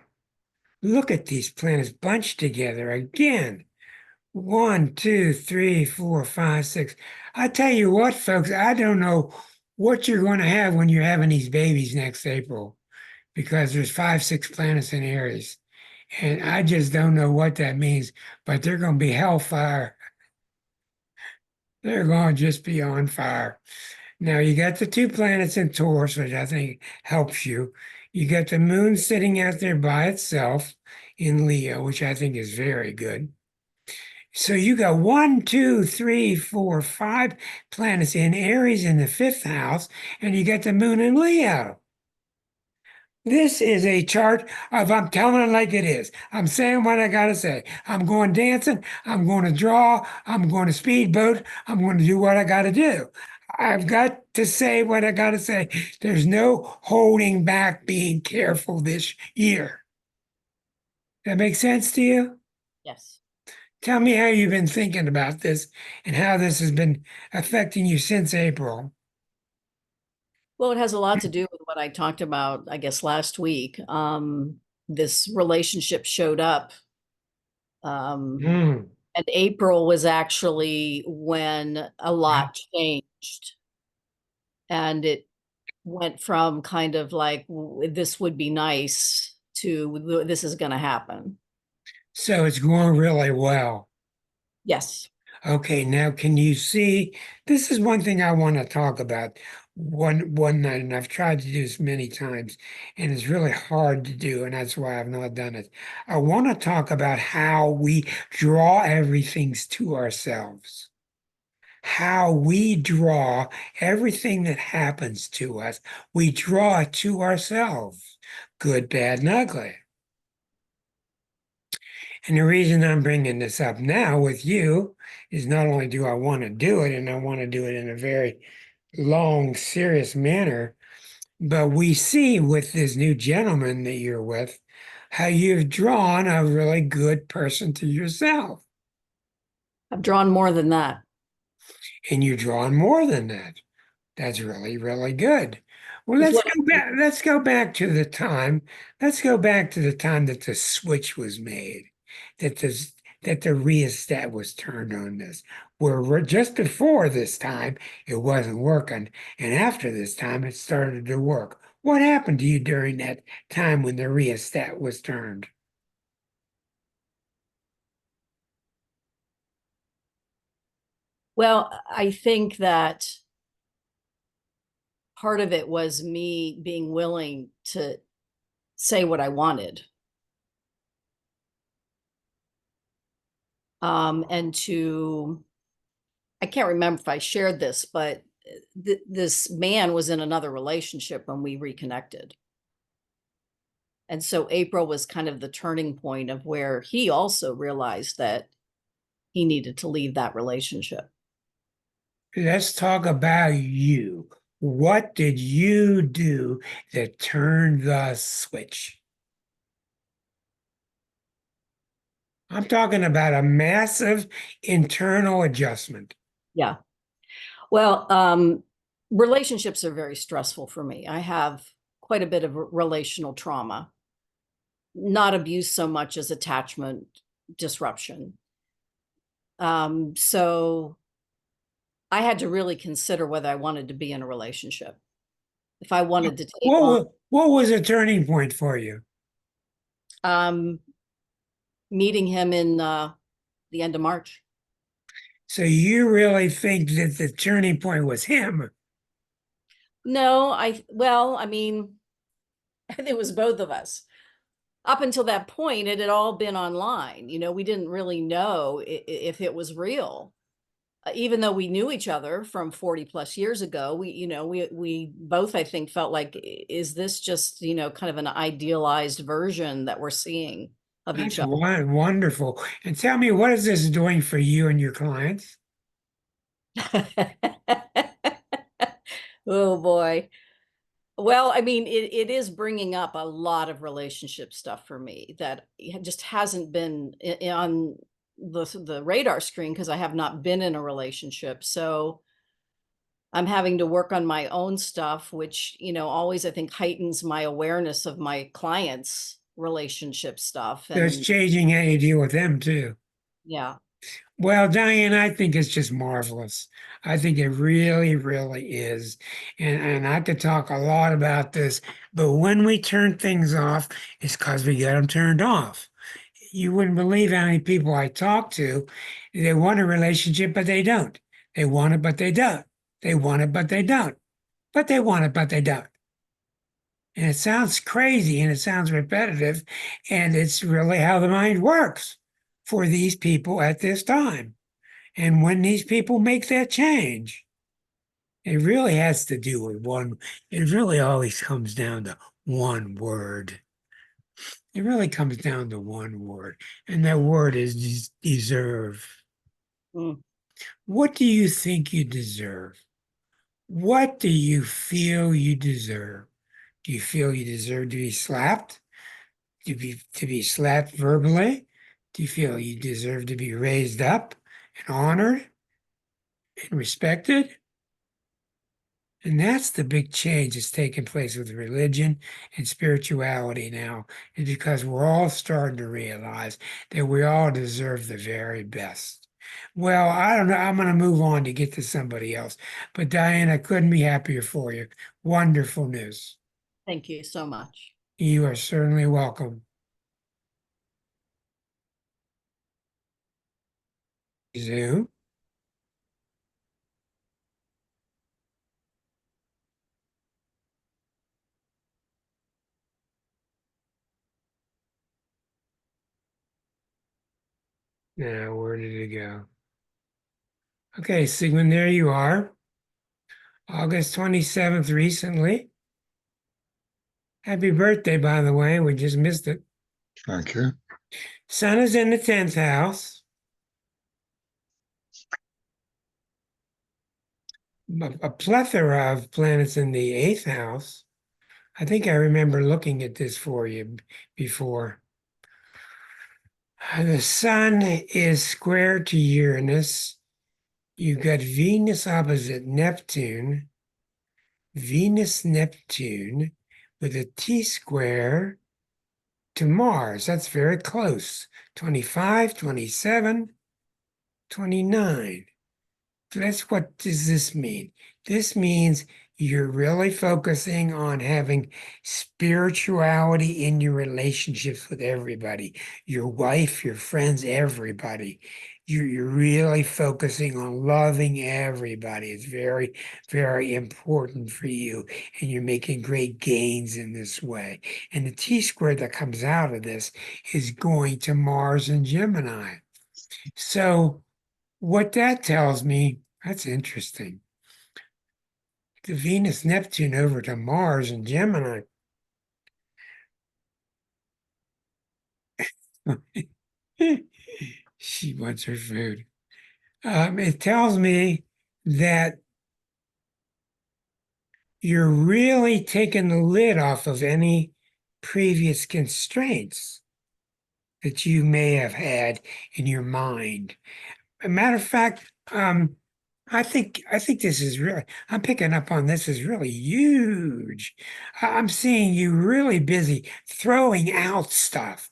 look at these planets bunched together again. 1, 2, 3, 4, 5, 6. I tell you what, folks, I don't know what you're going to have when you're having these babies next April because there's 5, 6 planets in Aries. And I just don't know what that means, but they're going to be hellfire. They're going to just be on fire. Now, you got the 2 planets in Taurus, which I think helps you. You got the moon sitting out there by itself in Leo, which I think is very good. So you got 1, 2, 3, 4, 5 planets in Aries in the 5th house, and you got the moon in Leo. This is a chart of I'm telling it like it is. I'm saying what I gotta say. I'm going dancing. I'm going to draw. I'm going to speedboat. I'm going to do what I gotta do. I've got to say what I gotta say. There's no holding back, being careful this year. That makes sense to you? Yes. Tell me how you've been thinking about this and how this has been affecting you since April. Well, it has a lot to do with what I talked about, I guess, last week. This relationship showed up. Hmm. And April was actually when a lot changed. And it went from kind of like, this would be nice to this is going to happen. So it's going really well. Yes. Okay, now can you see? This is one thing I want to talk about one night, and I've tried to do this many times, and it's really hard to do, and that's why I've not done it. I want to talk about how we draw everything to ourselves. How we draw everything that happens to us, we draw it to ourselves, good, bad, and ugly. And the reason I'm bringing this up now with you is not only do I want to do it, and I want to do it in a very long, serious manner, but we see with this new gentleman that you're with how you've drawn a really good person to yourself. I've drawn more than that. And you're drawing more than that. That's really, really good. Well, Is let's what go back. Let's go back to the time. Let's go back to the time that the switch was made, that this that the rheostat was turned on this. Where we're just before this time, it wasn't working, and after this time, it started to work. What happened to you during that time when the rheostat was turned? Well, I think that part of it was me being willing to say what I wanted. And to, I can't remember if I shared this, but this man was in another relationship when we reconnected. And so April was kind of the turning point of where he also realized that he needed to leave that relationship. Let's talk about you. What did you do that turned the switch? I'm talking about a massive internal adjustment. Yeah. Well, relationships are very stressful for me. I have quite a bit of relational trauma, not abuse so much as attachment disruption. So I had to really consider whether I wanted to be in a relationship. If I wanted to take on, What was a turning point for you? meeting him in the end of March. So you really think that the turning point was him? No, well, I mean, it was both of us. Up until that point, it had all been online. You know, we didn't really know if it was real. Even though we knew each other from 40 plus years ago, we both, I think, felt like, is this just, kind of an idealized version that we're seeing of each That's other? wonderful. And tell me, what is this doing for you and your clients? Oh boy. Well, I mean, it is bringing up a lot of relationship stuff for me that just hasn't been on the radar screen because I have not been in a relationship. So I'm having to work on my own stuff, which, always I think heightens my awareness of my clients' relationship stuff. So it's And changing how you deal with them too. yeah, Well, Diane, I think it's just marvelous. I think it really, really is. And I could talk a lot about this, but when we turn things off, it's because we get them turned off. You wouldn't believe how many people I talk to. They want a relationship, but they don't. They want it, but they don't. They want it, but they don't. But they want it, but they don't. And it sounds crazy and it sounds repetitive, and it's really how the mind works for these people at this time. And when these people make that change, it really has to do with one, it really always comes down to one word. It really comes down to one word, and that word is deserve. Mm. What do you think you deserve? What do you feel you deserve? Do you feel you deserve to be slapped? To be slapped verbally? Do you feel you deserve to be raised up and honored and respected? And that's the big change that's taking place with religion and spirituality now, is because we're all starting to realize that we all deserve the very best. Well, I don't know. I'm going to move on to get to somebody else. But Diane, I couldn't be happier for you. Wonderful news. Thank you so much. You are certainly welcome. Zoom. Now, where did it go? Okay, Sigmund, there you are. August 27th, recently. Happy birthday, by the way. We just missed it. Thank you. Sun is in the 10th house. A plethora of planets in the 8th house. I think I remember looking at this for you before. The sun is square to Uranus. You've got Venus opposite Neptune. Venus Neptune with a T square to Mars. That's very close. 25, 27, 29. What does this mean? This means you're really focusing on having spirituality in your relationships with everybody, your wife, your friends, everybody. You're really focusing on loving everybody. It's very, very important for you, and you're making great gains in this way. And the T squared that comes out of this is going to Mars and Gemini. So what that tells me, that's interesting. The Venus Neptune over to Mars and Gemini. She wants her food. It tells me that you're really taking the lid off of any previous constraints that you may have had in your mind. A matter of fact, I think this is really, I'm picking up on this is really huge. I'm seeing you really busy throwing out stuff,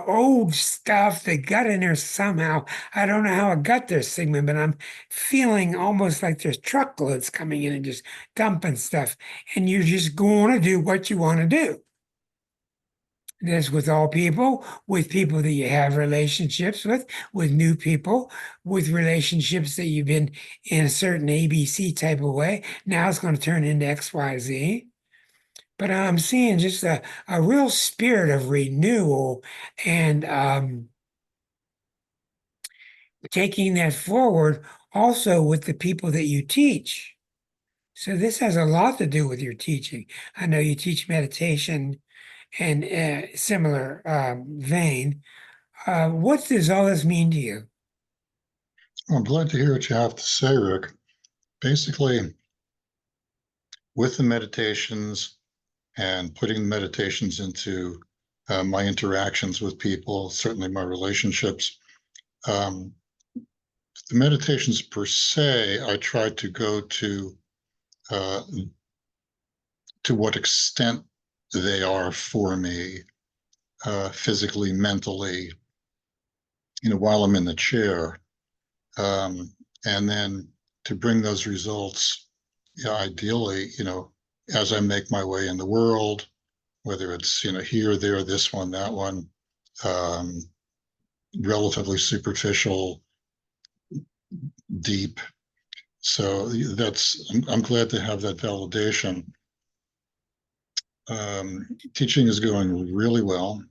old stuff that got in there somehow. I don't know how it got there, Sigmund, but I'm feeling almost like there's truckloads coming in and just dumping stuff, and you're just going to do what you want to do. That's with all people, with people that you have relationships with new people, with relationships that you've been in a certain ABC type of way. Now it's going to turn into XYZ. But I'm seeing just a real spirit of renewal and taking that forward also with the people that you teach. So this has a lot to do with your teaching. I know you teach meditation and similar vein. What does all this mean to you? I'm glad to hear what you have to say, Rick. Basically, with the meditations and putting the meditations into my interactions with people, certainly my relationships, the meditations per se, I try to go to what extent they are for me, physically, mentally, while I'm in the chair. And then to bring those results, ideally, as I make my way in the world, whether it's, here, there, this one, that one, relatively superficial, deep, So I'm glad to have that validation. Teaching is going really well.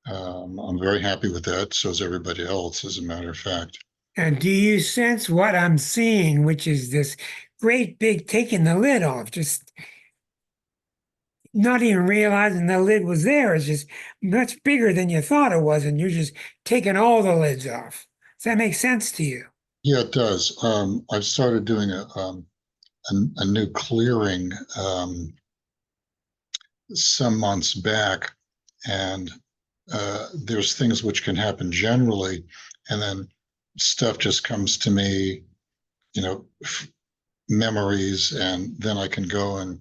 I'm very happy with that. So is everybody else, as a matter of fact. And do you sense what I'm seeing, which is this great big taking the lid off, just not even realizing the lid was there. It's just much bigger than you thought it was, and you're just taking all the lids off. Does that make sense to you? Yeah, it does. I've started doing a new clearing some months back, and there's things which can happen generally, and then stuff just comes to me, memories, and then I can go and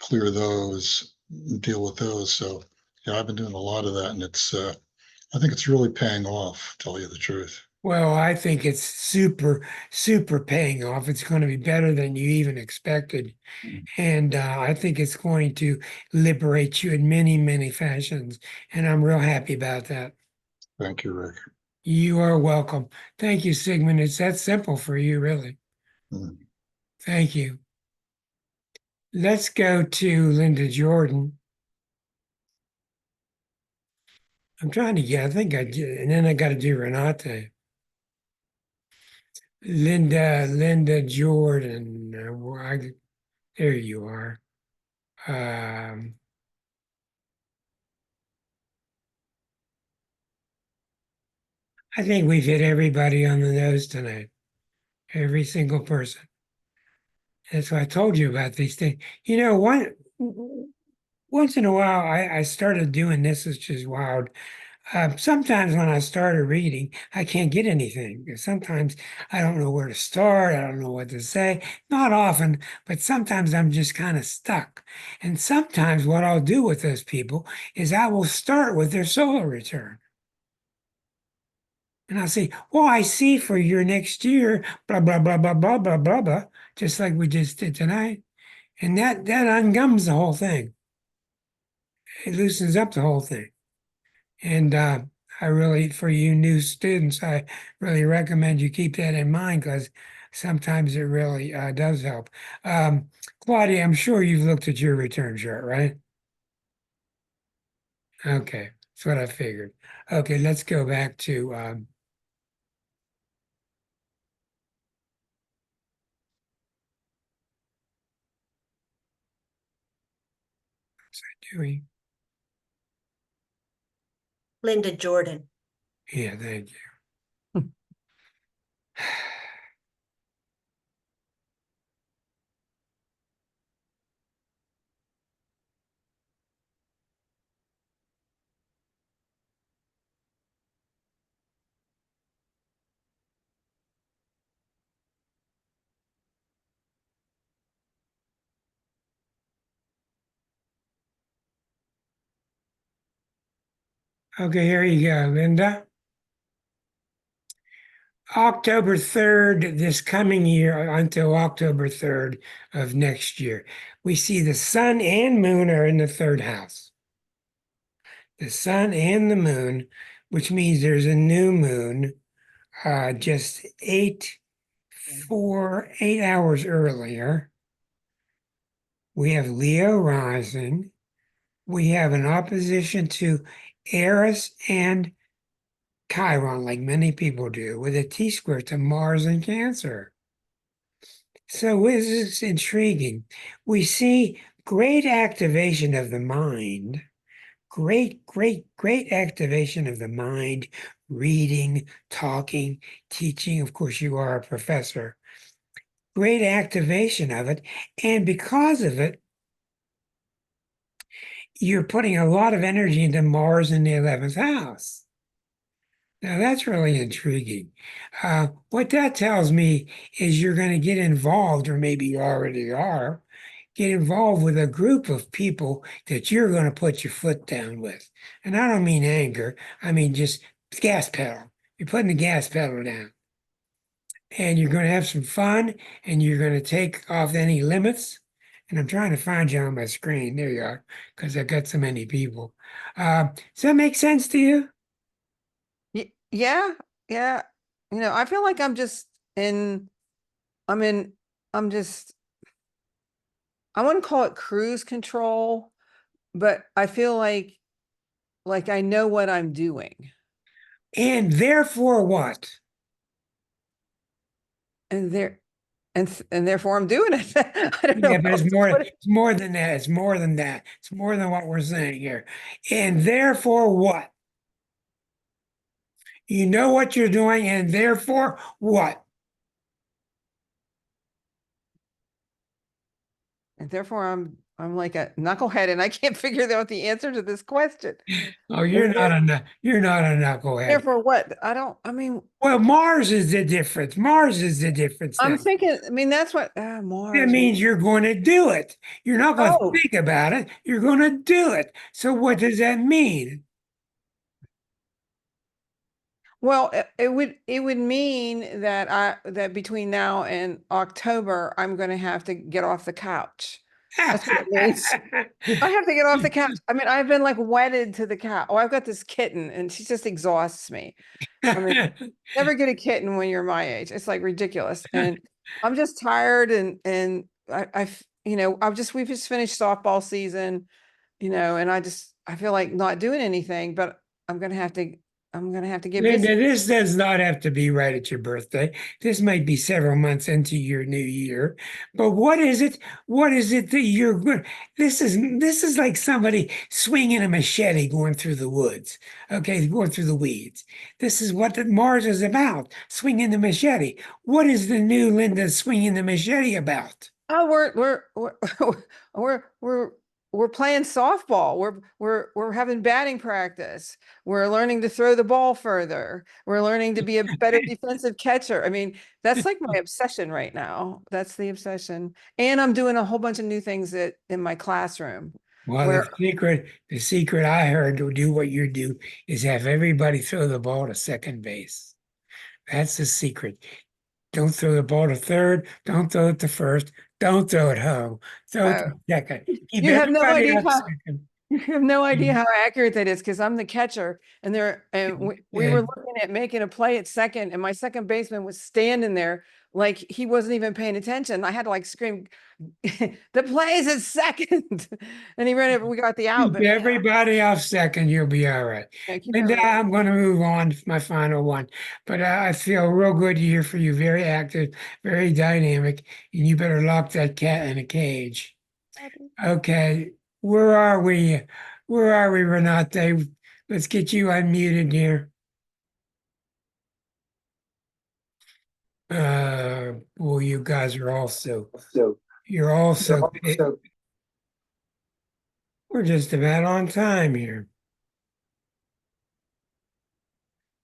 clear those, deal with those. So yeah, I've been doing a lot of that, and I think it's really paying off, to tell you the truth. Well, I think it's super, super paying off. It's going to be better than you even expected. And I think it's going to liberate you in many, many fashions. And I'm real happy about that. Thank you, Rick. You are welcome. Thank you, Sigmund. It's that simple for you, really. Mm. Thank you. Let's go to Linda Jordan. I'm trying to get, I think I did, and then I got to do Renate. Linda Jordan. There you are. I think we've hit everybody on the nose tonight. Every single person. That's why I told you about these things. Once in a while, I started doing this, which is wild. Sometimes when I started reading, I can't get anything. Sometimes I don't know where to start. I don't know what to say. Not often, but sometimes I'm just kind of stuck. And sometimes what I'll do with those people is I will start with their solar return. And I'll say, well, I see for your next year, blah, blah, blah, blah, blah, blah, blah, blah, just like we just did tonight. And that ungums the whole thing. It loosens up the whole thing. And I really, for you new students, I really recommend you keep that in mind because sometimes it really does help. Claudia, I'm sure you've looked at your return chart, right? Okay, that's what I figured. Okay, let's go back to what's I doing? Linda Jordan. Yeah, thank you. Okay, here you go, Linda. October 3rd, this coming year, until October 3rd of next year, we see the sun and moon are in the third house. The sun and the moon, which means there's a new moon just 8 hours earlier. We have Leo rising. We have an opposition to Eris and Chiron, like many people do, with a T-square to Mars and Cancer. So this is intriguing. We see great activation of the mind, great activation of the mind, reading, talking, teaching. Of course, you are a professor. Great activation of it. And because of it, you're putting a lot of energy into Mars in the 11th house. Now, that's really intriguing. What that tells me is you're going to get involved, or maybe you already are, get involved with a group of people that you're going to put your foot down with. And I don't mean anger, I mean just gas pedal. You're putting the gas pedal down. And you're going to have some fun, and you're going to take off any limits. And I'm trying to find you on my screen. There you are, because I've got so many people. Does that make sense to you? Yeah, yeah. I feel like I'm just in I'm just, I wouldn't call it cruise control, but I feel like I know what I'm doing. And therefore what? And and therefore I'm doing it. I don't know. Yeah, but how else to put it. it's more than that. It's more than that. It's more than what we're saying here. And therefore what? You know what you're doing, and therefore what? And therefore I'm like a knucklehead and I can't figure out the answer to this question. Oh, you're And not a you're not a knucklehead. therefore what? I mean, Well, Mars is the difference. Mars is the difference. I'm Now. thinking, I mean, that's what That Mars. means you're going to do it. You're not going to Oh. think about it. You're going to do it. So what does that mean? Well, it would mean that that between now and October, I'm going to have to get off the couch. That's what it means. I have to get off the couch. I mean, I've been like wedded to the couch. Oh, I've got this kitten and she just exhausts me. I mean, never get a kitten when you're my age. It's like ridiculous. And I'm just tired and we've just finished softball season, and I feel like not doing anything, but I'm going to have to get busy. Linda, this does not have to be right at your birthday. This might be several months into your new year. But what is it? What is it that you're good? This is like somebody swinging a machete going through the woods. Okay, going through the weeds. This is what the Mars is about. Swinging the machete. What is the new Linda swinging the machete about? Oh, we're playing softball. We're having batting practice. We're learning to throw the ball further. We're learning to be a better defensive catcher. I mean, that's like my obsession right now. That's the obsession. And I'm doing a whole bunch of new things in my classroom. Well, Where the secret I heard to do what you do is have everybody throw the ball to second base. That's the secret. Don't throw the ball to third. Don't throw it to first. Don't throw it home. Throw it to second. Keep you have no everybody idea up how second. you have no idea Mhm. how accurate that is because I'm the catcher and we were Yeah. looking at making a play at second and my second baseman was standing there like he wasn't even paying attention. I had to like scream, the play is at second. And he ran it, we got the out, Keep but man, everybody off second. You'll be all right. keep And everybody. I'm going to move on to my final one. But I feel real good to hear for you. Very active, very dynamic. And you better lock that cat in a cage. Okay, where are we? Where are we, Renate? Let's get you unmuted here. Well, you guys are also, you're also, we're just about on time here.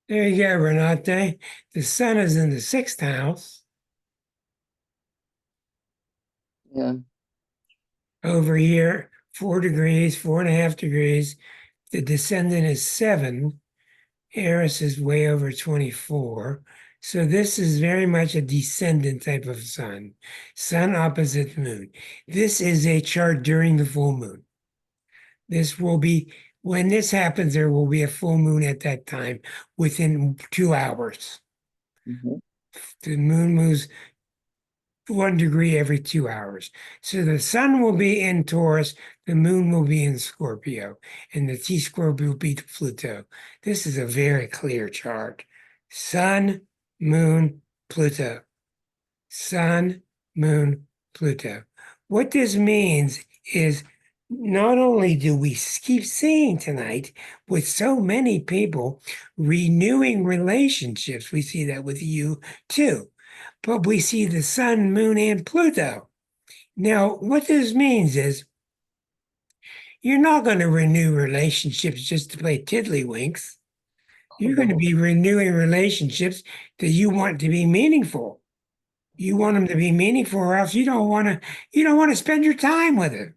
There you go, Renate. The sun is in the sixth house. Yeah. Over here, 4 degrees, 4.5 degrees. The descendant is 7. Eris is way over 24. So this is very much a descendant type of sun. Sun opposite moon. This is a chart during the full moon. This will be, when this happens, there will be a full moon at that time within 2 hours. The moon moves 1 degree every 2 hours. So the sun will be in Taurus, the moon will be in Scorpio, and the T-square will be Pluto. This is a very clear chart. Sun, moon, Pluto. Sun, moon, Pluto. What this means is not only do we keep seeing tonight with so many people renewing relationships, we see that with you too, but we see the sun, moon, and Pluto. Now, what this means is you're not going to renew relationships just to play tiddlywinks. You're going to be renewing relationships that you want to be meaningful. You want them to be meaningful, or else you don't want to spend your time with it.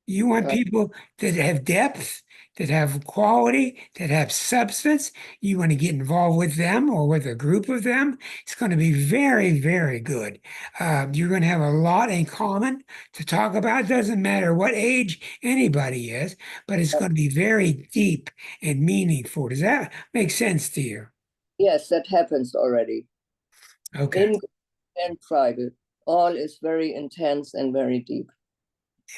You want people that have depth, that have quality, that have substance. You want to get involved with them or with a group of them. It's going to be very, very good. You're going to have a lot in common to talk about. It doesn't matter what age anybody is, but it's going to be very deep and meaningful. Does that make sense to you? Yes, that happens already. Okay. and private. All is very intense and very deep.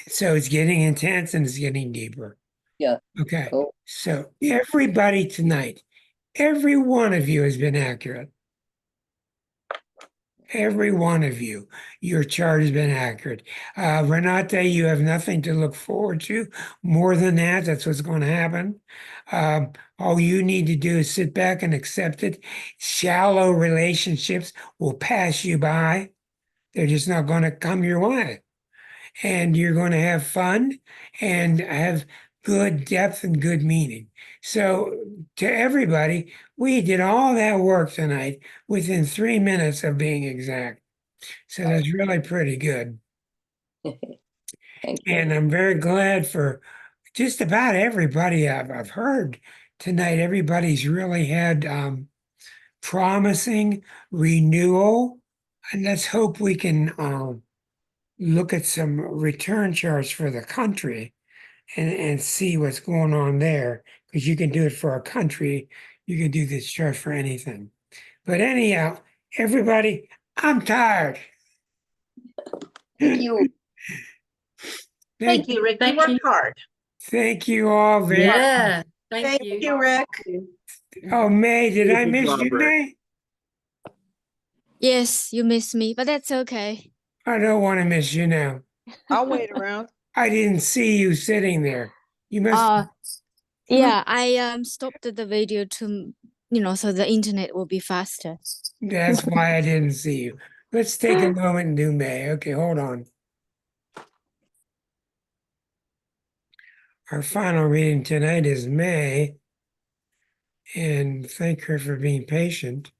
So it's getting intense and it's getting deeper. Yeah. Okay. Oh. So everybody tonight, every one of you has been accurate. Every one of you, your chart has been accurate. Renata, you have nothing to look forward to more than that. That's what's going to happen. All you need to do is sit back and accept it. Shallow relationships will pass you by. They're just not going to come your way. And you're going to have fun and have good depth and good meaning. So, to everybody, we did all that work tonight within 3 minutes of being exact. So, that's really pretty good. Thank you. And I'm very glad for just about everybody I've heard tonight. Everybody's really had promising renewal. And let's hope we can look at some return charts for the country and see what's going on there, because you can do it for a country, you can do this chart for anything. But anyhow, everybody, I'm tired. Thank you. Thank you, Rick. You worked hard. Thank you all very much. Yeah, Thank you, Rick. Oh, May, did I Good miss job, you, Rick. May? Yes, you miss me, but that's okay. I don't want to miss you now. I'll wait around. I didn't see you sitting there. You must. Yeah, I stopped the video to, so the internet will be faster. That's why I didn't see you. Let's take a moment and do May. Okay, hold on. Our final reading tonight is May, and thank her for being patient.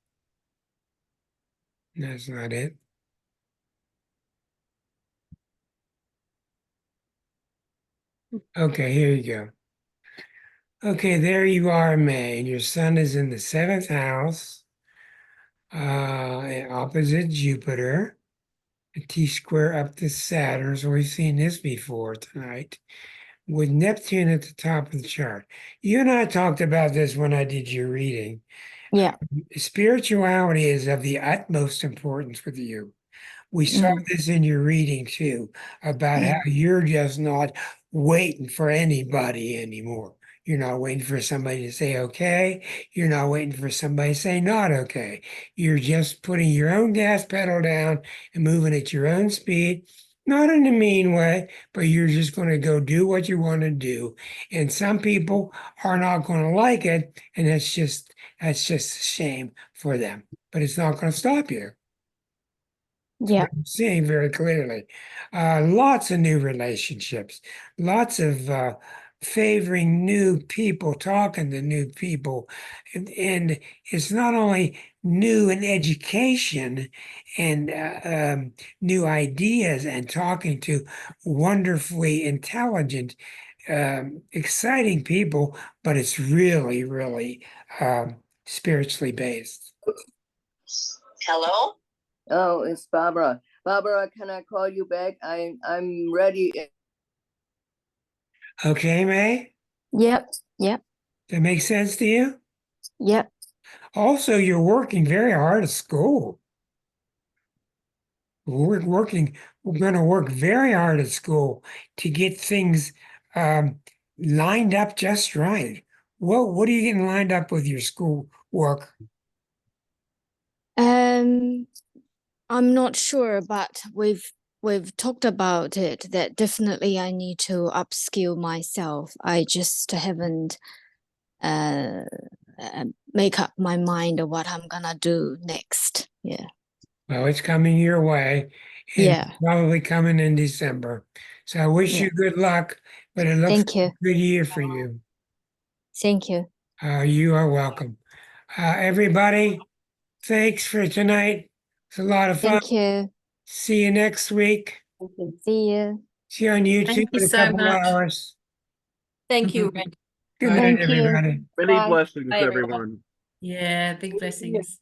That's not it. Okay, here you go. Okay, there you are, May, and your sun is in the 7th house, opposite Jupiter, a T-square up to Saturn. So we've seen this before tonight, with Neptune at the top of the chart. You and I talked about this when I did your reading. Yeah. Spirituality is of the utmost importance with you. We saw this in your reading too, about how you're just not waiting for anybody anymore. You're not waiting for somebody to say okay. You're not waiting for somebody to say not okay. You're just putting your own gas pedal down and moving at your own speed, not in a mean way, but you're just going to go do what you want to do. And some people are not going to like it, and that's just a shame for them. But it's not going to stop you. Yeah. I'm seeing very clearly. Lots of new relationships, lots of favoring new people, talking to new people. And it's not only new in education and new ideas and talking to wonderfully intelligent, exciting people, but it's really, really spiritually based. Hello? Oh, it's Barbara. Barbara, can I call you back? I'm ready. Okay, May? Yep. That makes sense to you? Yep. Also, you're working very hard at school. We're going to work very hard at school to get things lined up just right. What are you getting lined up with your school work? I'm not sure, but we've talked about it, that definitely I need to upskill myself. I just haven't make up my mind of what I'm gonna do next. Yeah. Well, it's coming your way, and Yeah. probably coming in December. So I wish you good luck, but it looks Thank like you. a good year for you. Thank you. You are welcome. Everybody, thanks for tonight. It's a lot of fun. Thank you. See you next week. See you. See you on YouTube Thank you in a so couple much. hours. Thank you, Rick. Good night, Thank you. everybody. Many Bye. blessings, Bye, everyone. everyone. Yeah, big blessings.